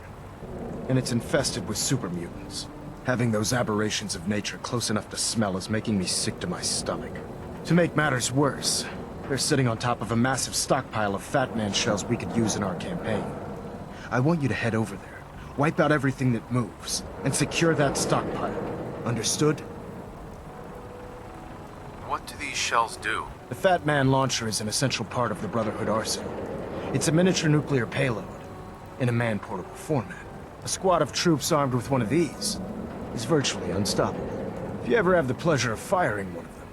And it's infested with super mutants. Having those aberrations of nature close enough to smell is making me sick to my stomach. To make matters worse, they're sitting on top of a massive stockpile of Fat Man shells we could use in our campaign. I want you to head over there, wipe out everything that moves, and secure that stockpile. Understood? What do these shells do? The Fat Man launcher is an essential part of the Brotherhood arsenal. It's a miniature nuclear payload, in a man-portable format. A squad of troops armed with one of these is virtually unstoppable. If you ever have the pleasure of firing one of them,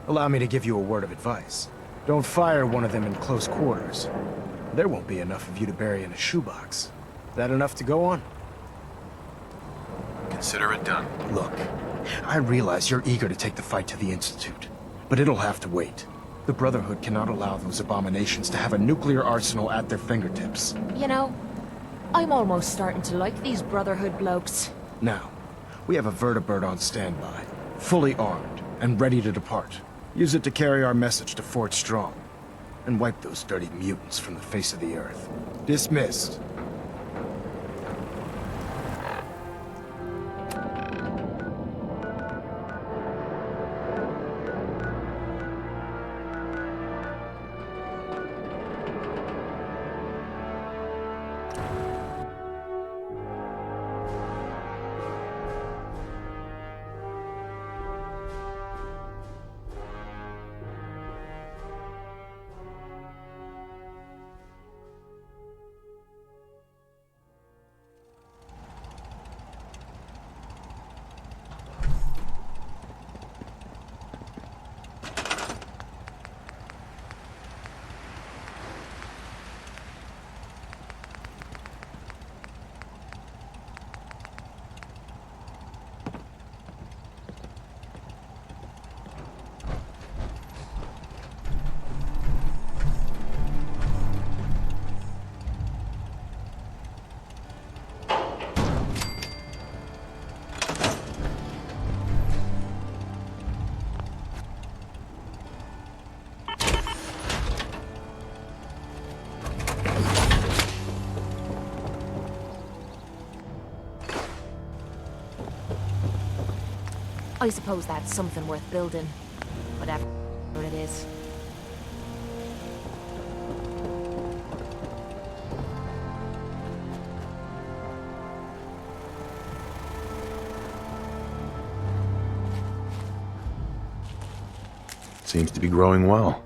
allow me to give you a word of advice. Don't fire one of them in close quarters. There won't be enough of you to bury in a shoebox. That enough to go on? Consider it done. Look, I realize you're eager to take the fight to the Institute, but it'll have to wait. The Brotherhood cannot allow those abominations to have a nuclear arsenal at their fingertips. You know, I'm almost starting to like these Brotherhood blokes. Now, we have a vertibird on standby, fully armed and ready to depart. Use it to carry our message to Fort Strong, and wipe those dirty mutants from the face of the earth. Dismissed. I suppose that's something worth building. Whatever it is. Seems to be growing well.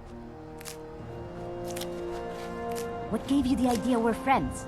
What gave you the idea we're friends?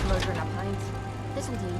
murder in a pint. This'll do.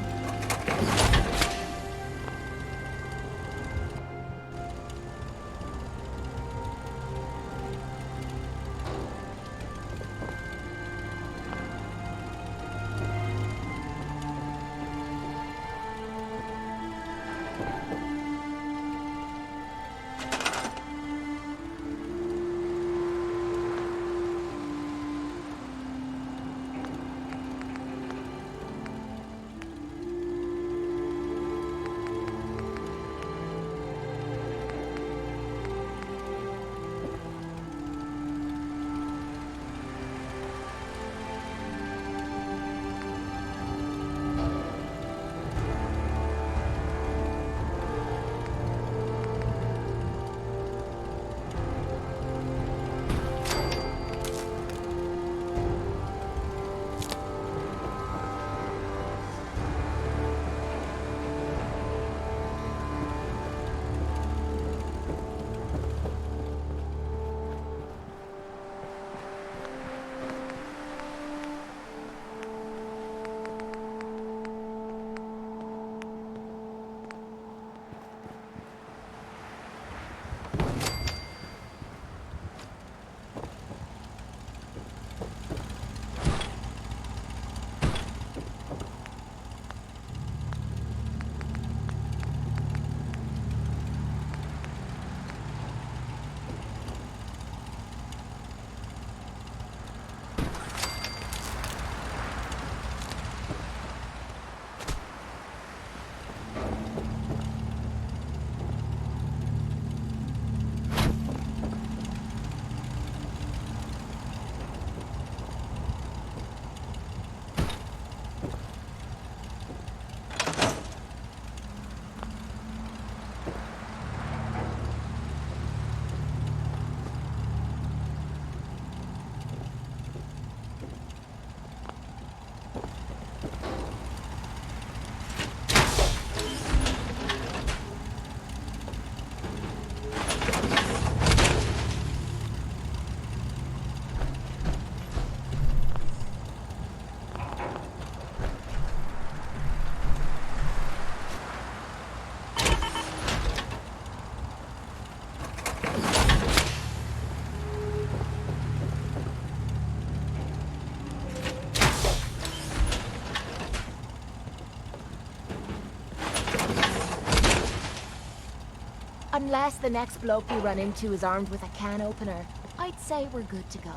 Unless the next bloke we run into is armed with a can opener, I'd say we're good to go.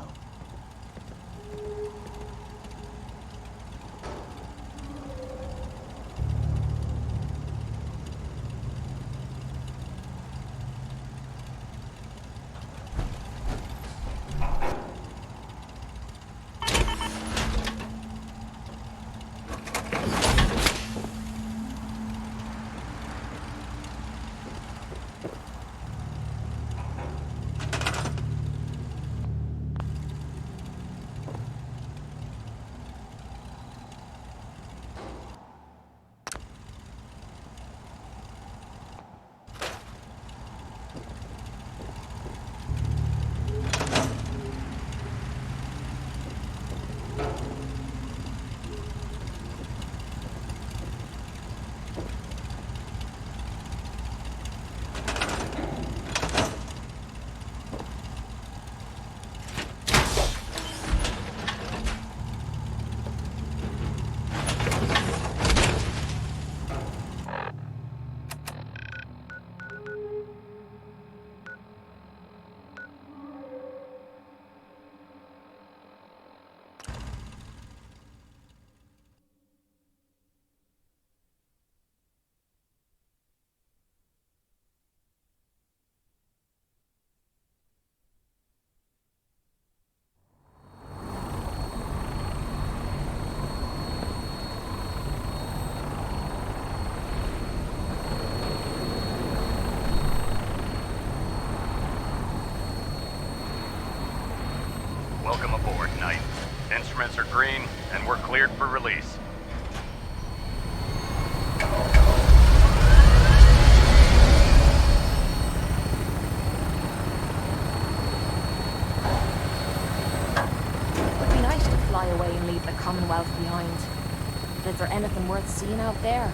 Welcome aboard, Knight. Instruments are green, and we're cleared for release. It'd be nice to fly away and leave the Commonwealth behind. But is there anything worth seeing out there?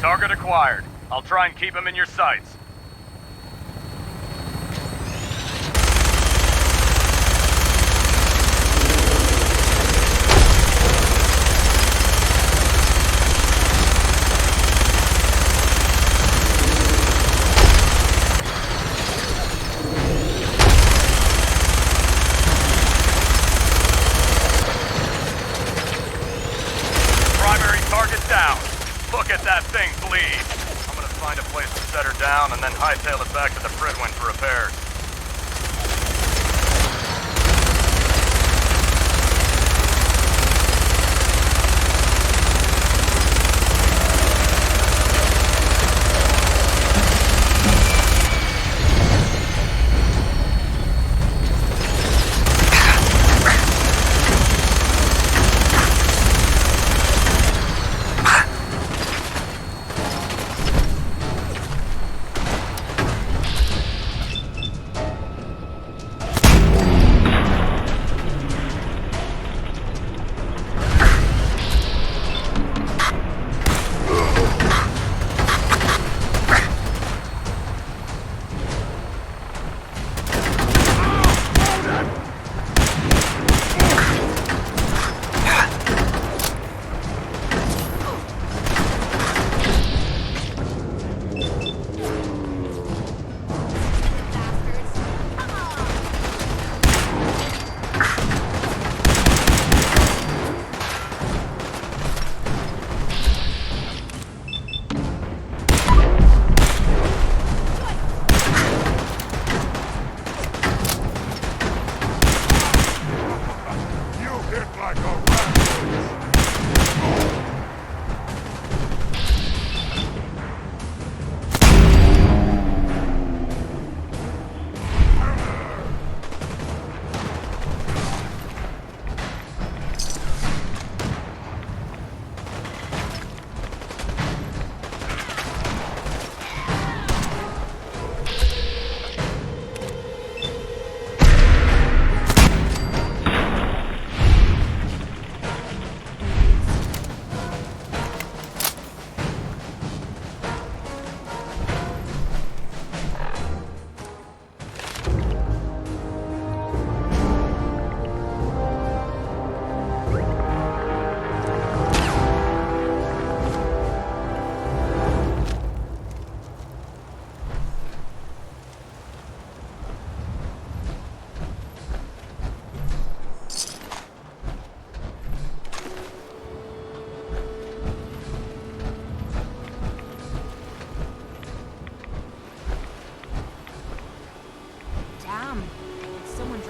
Target acquired. I'll try and keep him in your sights. Primary target down. Look at that thing bleed. I'm gonna find a place to set her down and then hightail it back to the Fridwin for repairs.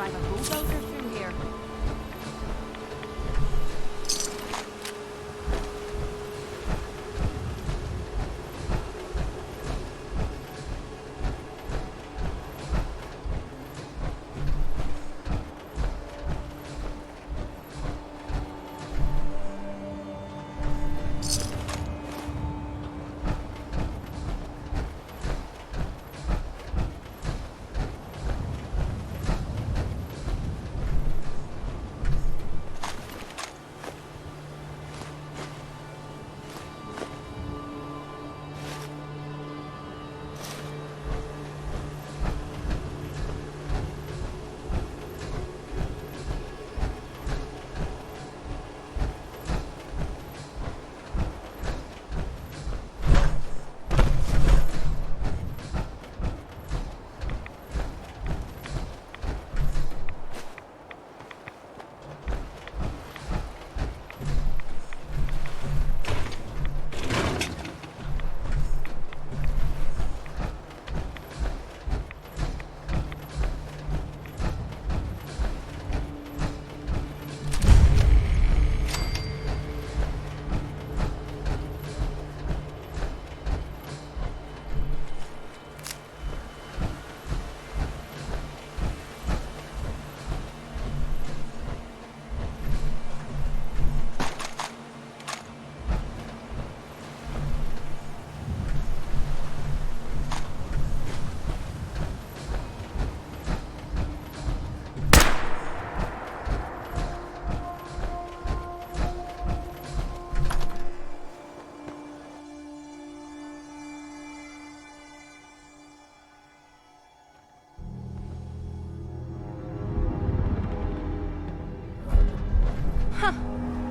drive a bulldozer through here.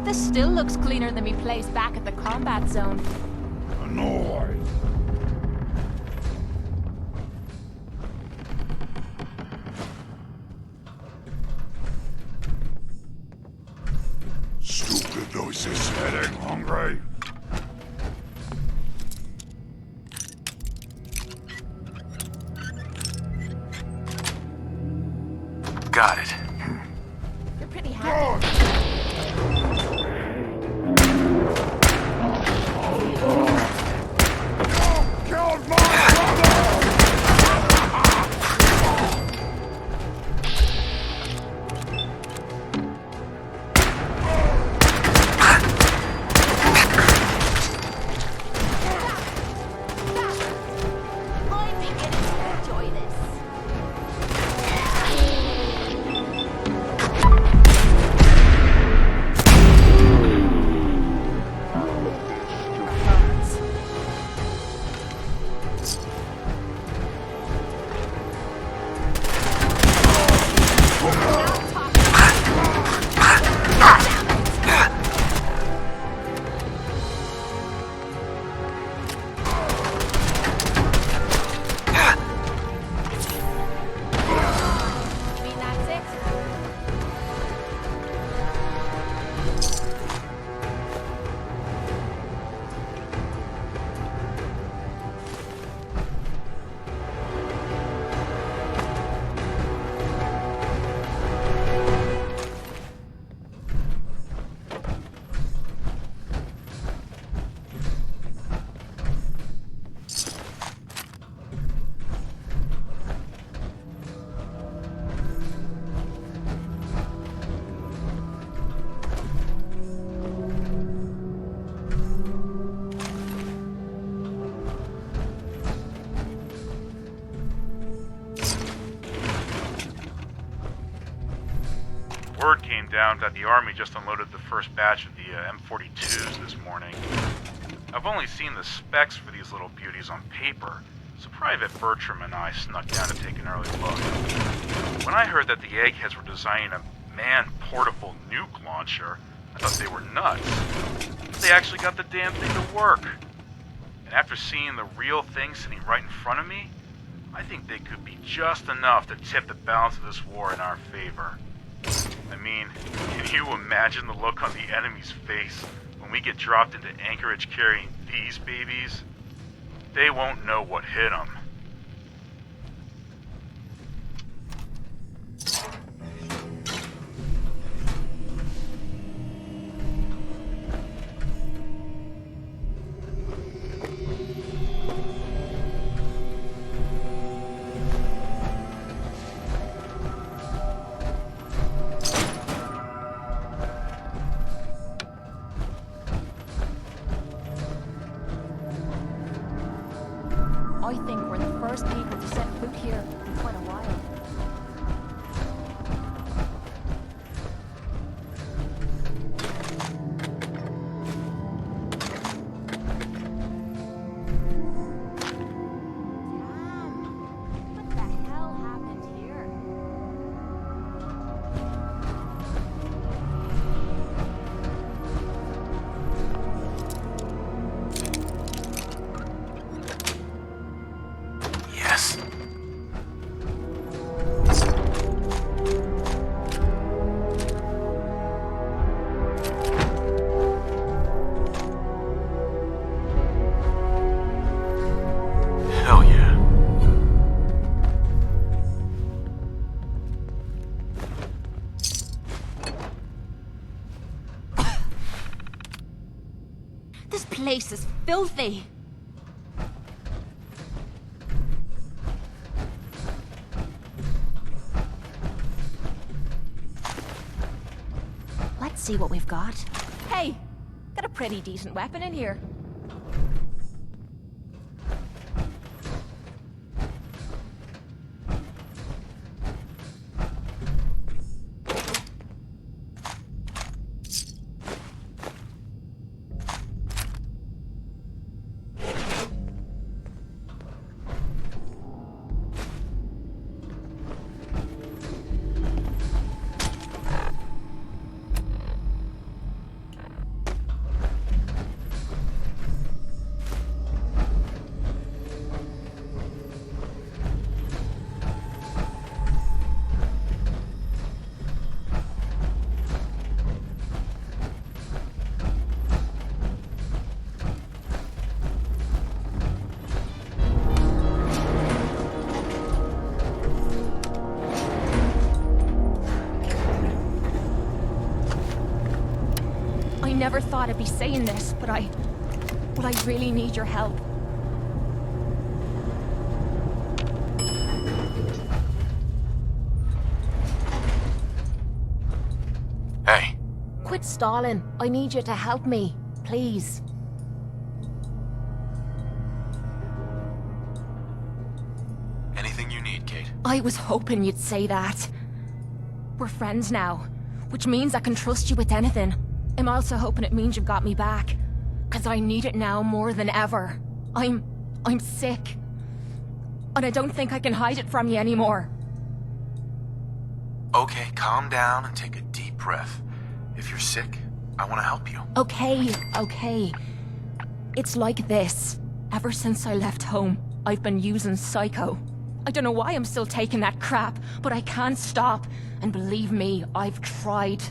This still looks cleaner than me place back at the combat zone. Annoyed. Stupid noises. Heading hungry. Got it. You're pretty happy. Killed my brother! I'm beginning to enjoy this. Word came down that the Army just unloaded the first batch of the M42s this morning. I've only seen the specs for these little beauties on paper, so Private Bertram and I snuck down to take an early look. When I heard that the Eggheads were designing a man-portable nuke launcher, I thought they were nuts. They actually got the damn thing to work. And after seeing the real thing sitting right in front of me, I think they could be just enough to tip the balance of this war in our favor. I mean, can you imagine the look on the enemy's face when we get dropped into Anchorage carrying these babies? They won't know what hit them. I think we're the first people to set foot here in quite a while. What the hell happened here? Yes. Hell yeah. This place is filthy. Let's see what we've got. Hey, got a pretty decent weapon in here. never thought I'd be saying this, but I really need your help. Hey. Quit stalling. I need you to help me. Please. Anything you need, Kate. I was hoping you'd say that. We're friends now, which means I can trust you with anything. I'm also hoping it means you've got me back, 'cause I need it now more than ever. I'm sick. And I don't think I can hide it from you anymore. Okay, calm down and take a deep breath. If you're sick, I want to help you. Okay. It's like this. Ever since I left home, I've been using Psycho. I don't know why I'm still taking that crap, but I can't stop. And believe me, I've tried.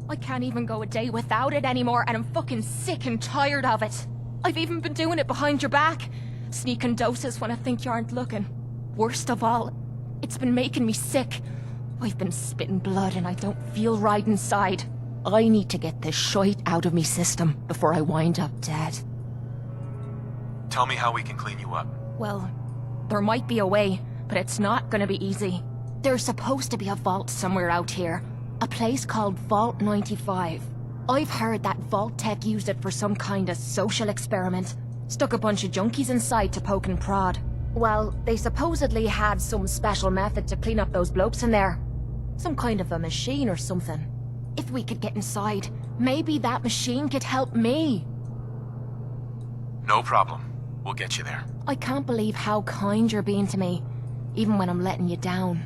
I can't even go a day without it anymore, and I'm fucking sick and tired of it. I've even been doing it behind your back. Sneaking doses when I think you aren't looking. Worst of all, it's been making me sick. I've been spitting blood and I don't feel right inside. I need to get this shite out of me system before I wind up dead. Tell me how we can clean you up. Well, there might be a way, but it's not gonna be easy. There's supposed to be a vault somewhere out here. A place called Vault 95. I've heard that Vault Tech used it for some kind of social experiment. Stuck a bunch of junkies inside to poke and prod. Well, they supposedly had some special method to clean up those blokes in there. Some kind of a machine or something. If we could get inside, maybe that machine could help me. No problem. We'll get you there. I can't believe how kind you're being to me, even when I'm letting you down.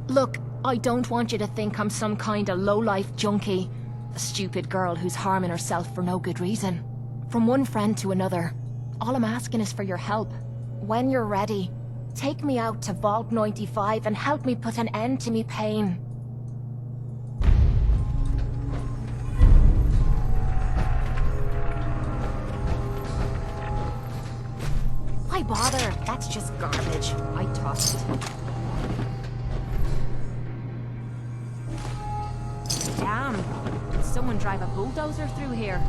Look, I don't want you to think I'm some kind of low-life junkie. A stupid girl who's harming herself for no good reason. From one friend to another, all I'm asking is for your help. When you're ready, take me out to Vault 95 and help me put an end to me pain. Why bother? That's just garbage. I tossed it. Damn. Did someone drive a bulldozer through here?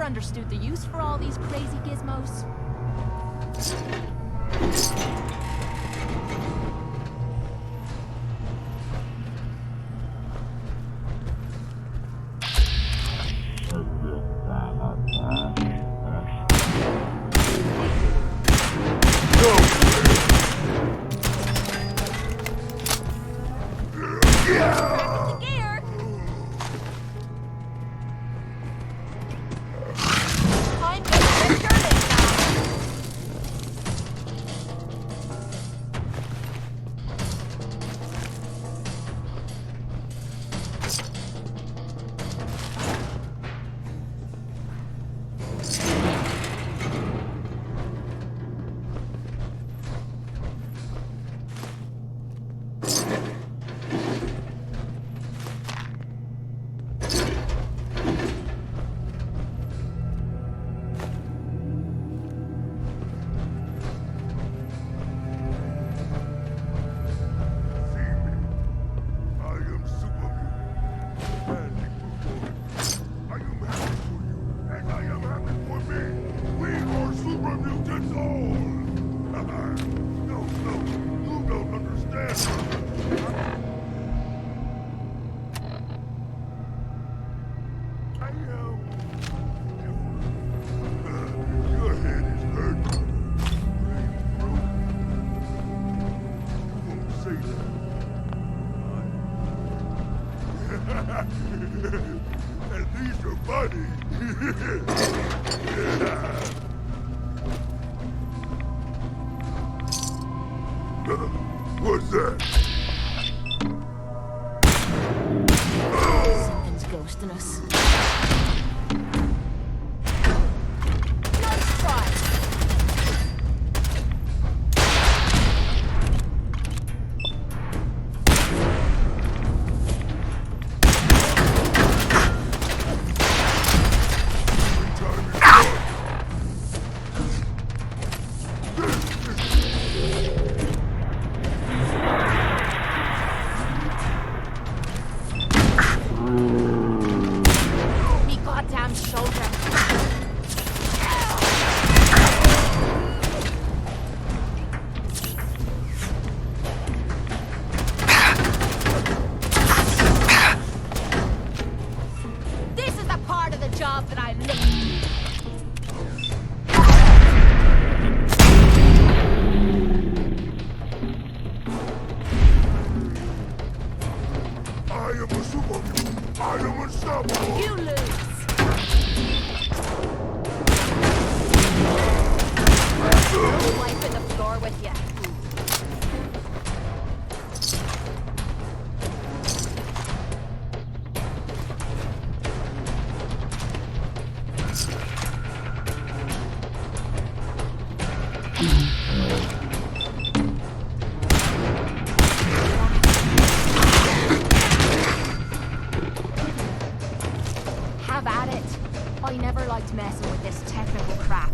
Understood the use for all these crazy gizmos. At least you're funny. What's that? Something's ghosting us. Me goddamn shoulder. This is the part of the job that I live. I am unstoppable. You lose. Wiping the floor with you. Have at it. I never liked messing with this technical crap.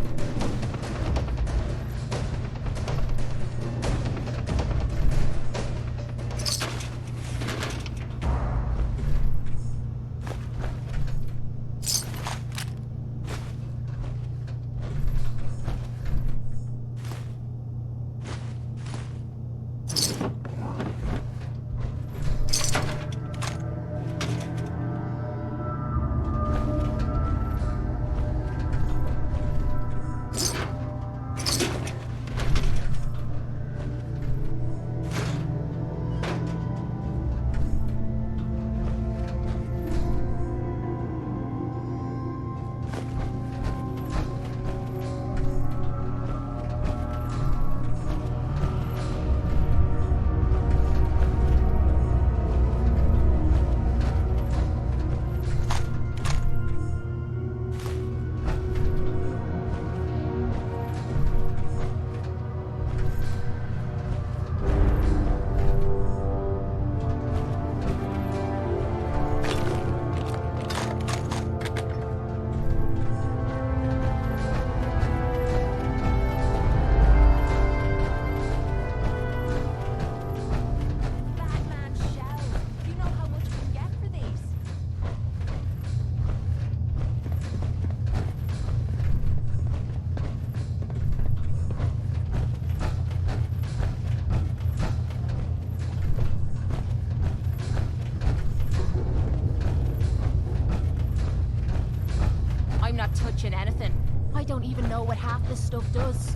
I'm not touching anything. I don't even know what half this stuff does.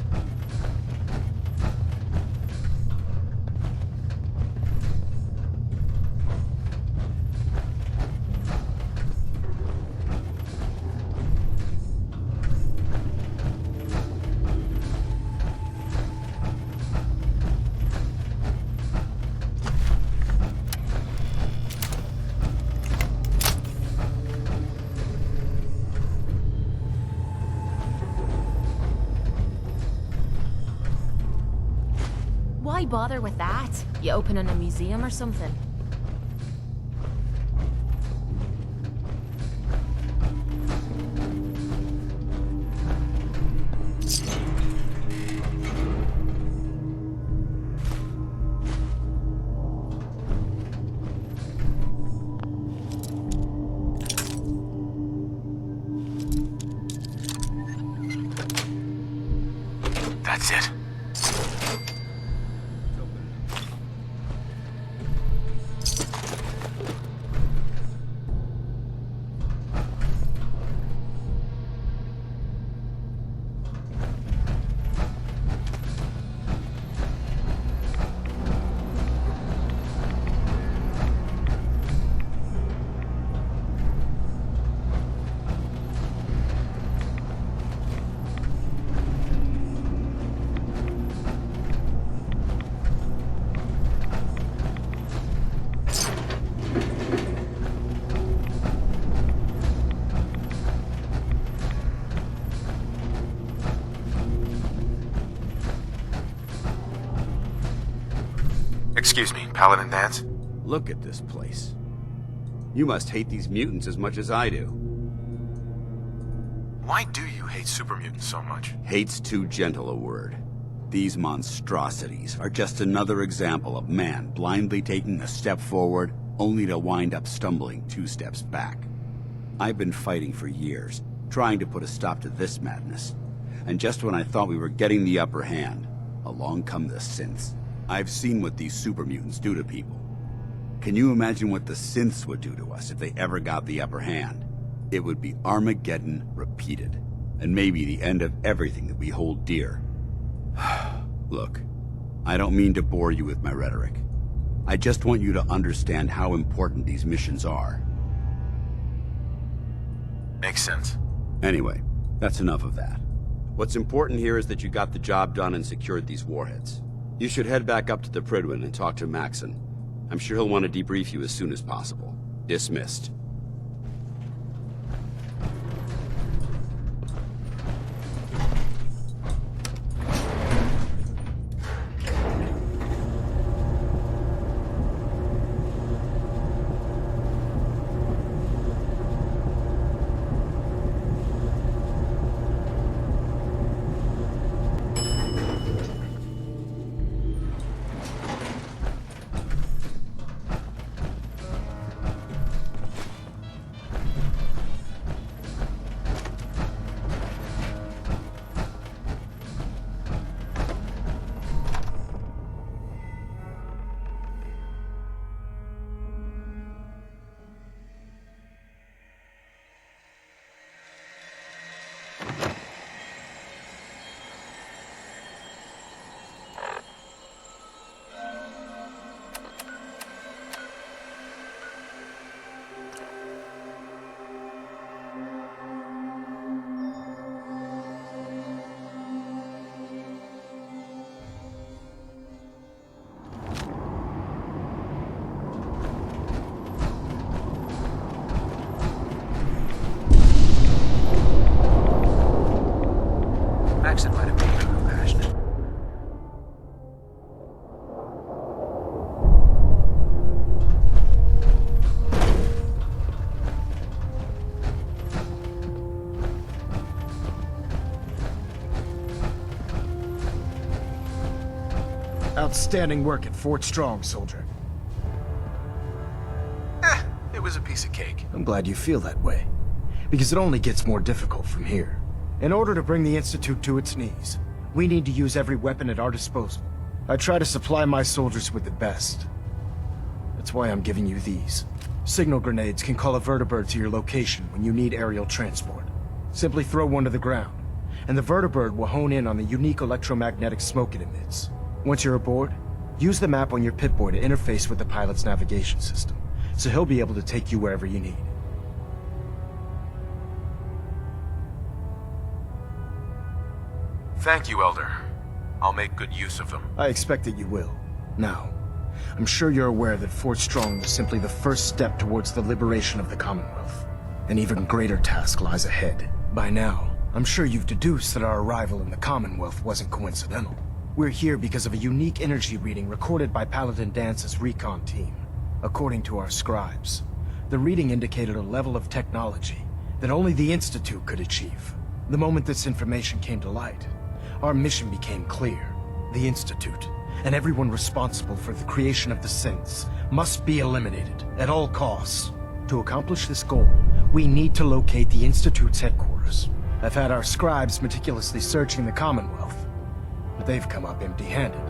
Why bother with that? You opening a museum or something? That's it. Excuse me, Paladin Danse? Look at this place. You must hate these mutants as much as I do. Why do you hate super mutants so much? Hate's too gentle a word. These monstrosities are just another example of man blindly taking a step forward, only to wind up stumbling 2 steps back. I've been fighting for years, trying to put a stop to this madness. And just when I thought we were getting the upper hand, along come the synths. I've seen what these super mutants do to people. Can you imagine what the synths would do to us if they ever got the upper hand? It would be Armageddon repeated, and maybe the end of everything that we hold dear. Look, I don't mean to bore you with my rhetoric. I just want you to understand how important these missions are. Makes sense. Anyway, that's enough of that. What's important here is that you got the job done and secured these warheads. You should head back up to the Prydwen and talk to Maxson. I'm sure he'll want to debrief you as soon as possible. Dismissed. Maxson might have made you compassionate. Outstanding work at Fort Strong, soldier. It was a piece of cake. I'm glad you feel that way, because it only gets more difficult from here. In order to bring the Institute to its knees, we need to use every weapon at our disposal. I try to supply my soldiers with the best. That's why I'm giving you these. Signal grenades can call a vertibird to your location when you need aerial transport. Simply throw one to the ground, and the vertibird will hone in on the unique electromagnetic smoke it emits. Once you're aboard, use the map on your Pip-Boy to interface with the pilot's navigation system, so he'll be able to take you wherever you need. Thank you, Elder. I'll make good use of them. I expect that you will. Now, I'm sure you're aware that Fort Strong was simply the first step towards the liberation of the Commonwealth. An even greater task lies ahead. By now, I'm sure you've deduced that our arrival in the Commonwealth wasn't coincidental. We're here because of a unique energy reading recorded by Paladin Dance's recon team. According to our scribes, the reading indicated a level of technology that only the Institute could achieve. The moment this information came to light, our mission became clear. The Institute, and everyone responsible for the creation of the synths, must be eliminated at all costs. To accomplish this goal, we need to locate the Institute's headquarters. I've had our scribes meticulously searching the Commonwealth, but they've come up empty-handed.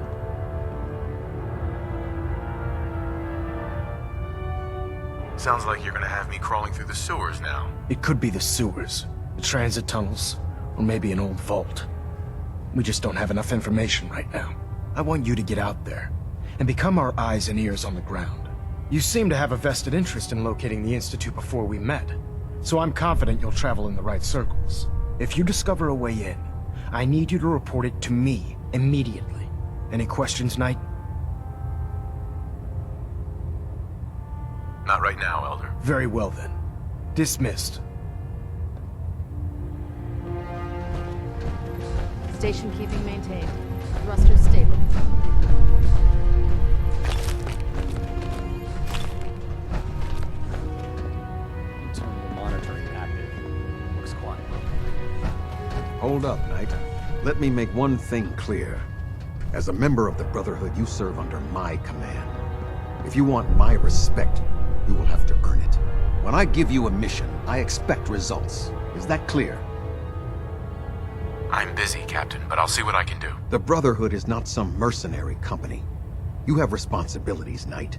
Sounds like you're gonna have me crawling through the sewers now. It could be the sewers, the transit tunnels, or maybe an old vault. We just don't have enough information right now. I want you to get out there and become our eyes and ears on the ground. You seem to have a vested interest in locating the Institute before we met, so I'm confident you'll travel in the right circles. If you discover a way in, I need you to report it to me immediately. Any questions, Knight? Not right now, Elder. Very well then. Dismissed. Station keeping maintained. Thrusters stable. Let me make one thing clear. As a member of the Brotherhood, you serve under my command. If you want my respect, you will have to earn it. When I give you a mission, I expect results. Is that clear? I'm busy, Captain, but I'll see what I can do. The Brotherhood is not some mercenary company. You have responsibilities, Knight.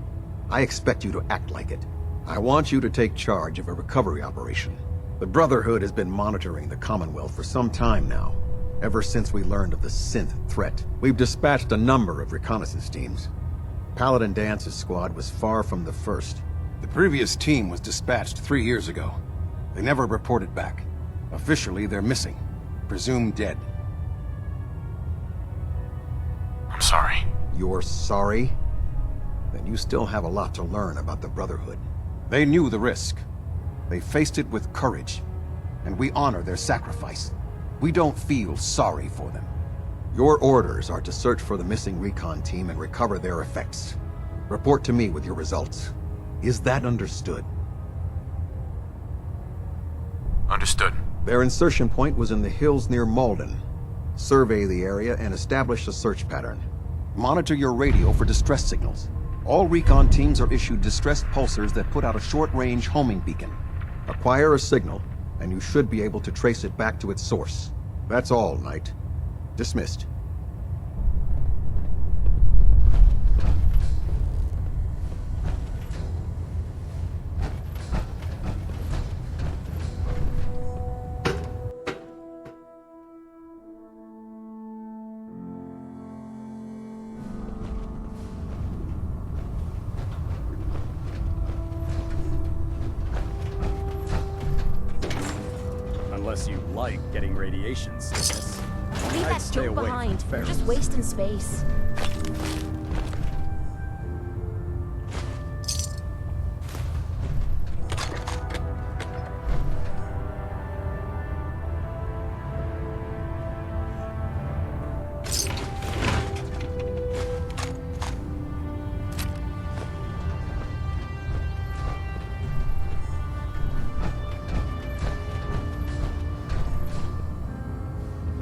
I expect you to act like it. I want you to take charge of a recovery operation. The Brotherhood has been monitoring the Commonwealth for some time now, ever since we learned of the synth threat. We've dispatched a number of reconnaissance teams. Paladin Dance's squad was far from the first. The previous team was dispatched 3 years ago. They never reported back. Officially, they're missing. Presumed dead. I'm sorry. You're sorry? Then you still have a lot to learn about the Brotherhood. They knew the risk. They faced it with courage, and we honor their sacrifice. We don't feel sorry for them. Your orders are to search for the missing recon team and recover their effects. Report to me with your results. Is that understood? Understood. Their insertion point was in the hills near Malden. Survey the area and establish a search pattern. Monitor your radio for distress signals. All recon teams are issued distress pulsars that put out a short-range homing beacon. Acquire a signal, and you should be able to trace it back to its source. That's all, Knight. Dismissed. Unless you like getting radiation sickness. Leave I'd that stay junk away from behind. You're ferrets. just wasting space.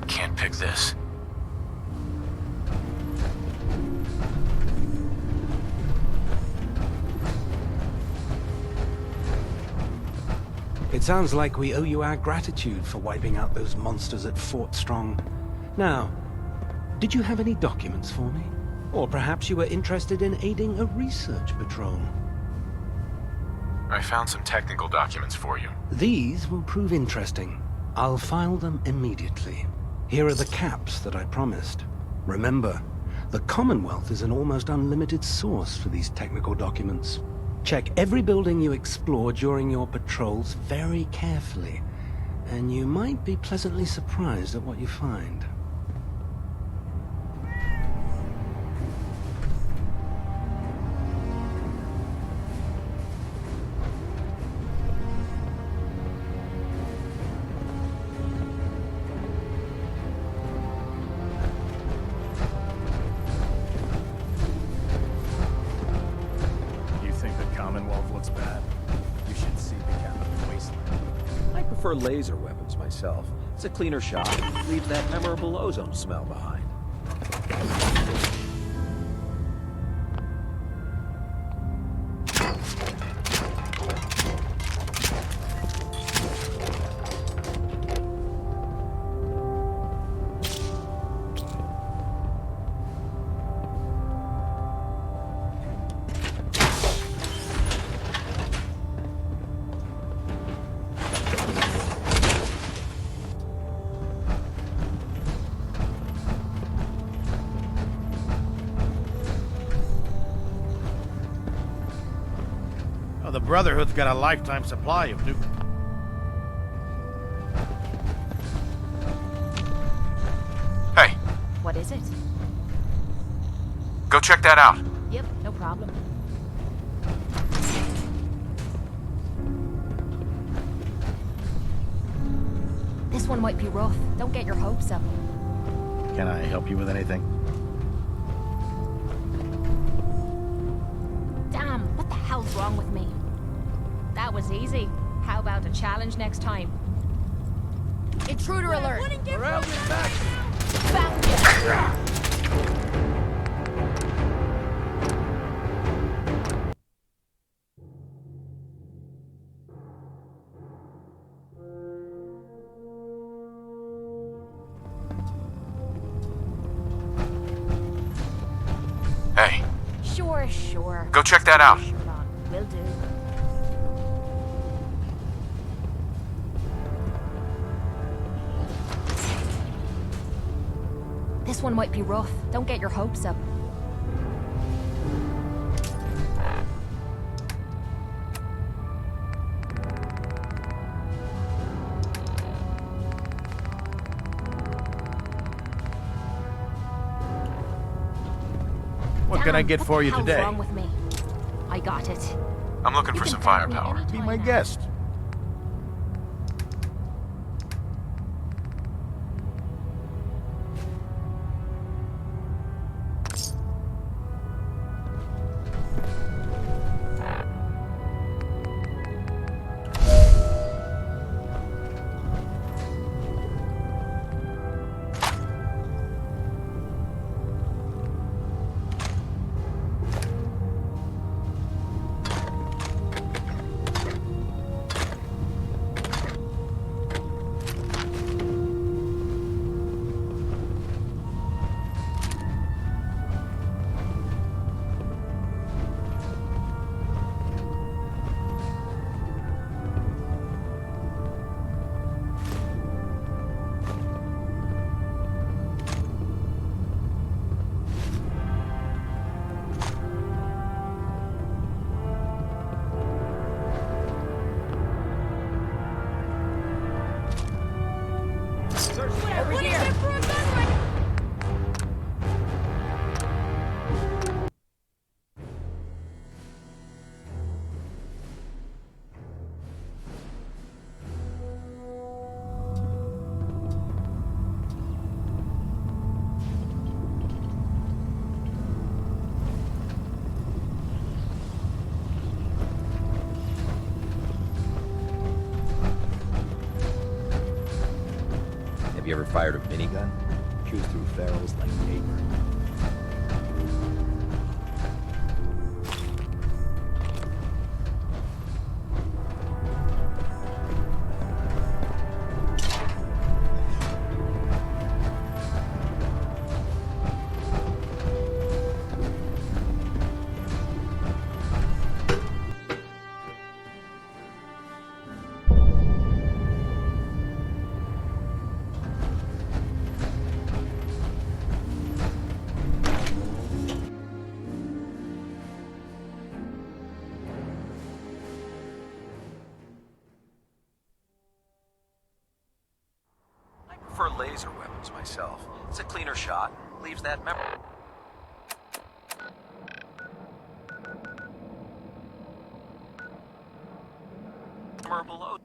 Can't pick this. It sounds like we owe you our gratitude for wiping out those monsters at Fort Strong. Now, did you have any documents for me? Or perhaps you were interested in aiding a research patrol? I found some technical documents for you. These will prove interesting. I'll file them immediately. Here are the caps that I promised. Remember, the Commonwealth is an almost unlimited source for these technical documents. Check every building you explore during your patrols very carefully, and you might be pleasantly surprised at what you find. Laser weapons myself. It's a cleaner shot. Leaves that memorable ozone smell behind. The Brotherhood's got a lifetime supply of new... Hey. What is it? Go check that out. Yep, no problem. This one might be rough. Don't get your hopes up. Can I help you with anything? Damn, what the hell's wrong with me? That was easy. How about a challenge next time? Intruder alert! We're out in back. Found you! Hey, Sure. go check that out. Will do. This one might be rough. Don't get your hopes up. What can I get for you What the today? hell's wrong with me? I got it. I'm looking for some firepower. Be my guest. Over here! Have you ever fired a minigun? Chews through ferals like paper. I prefer laser weapons myself. It's a cleaner shot, leaves that memorable load.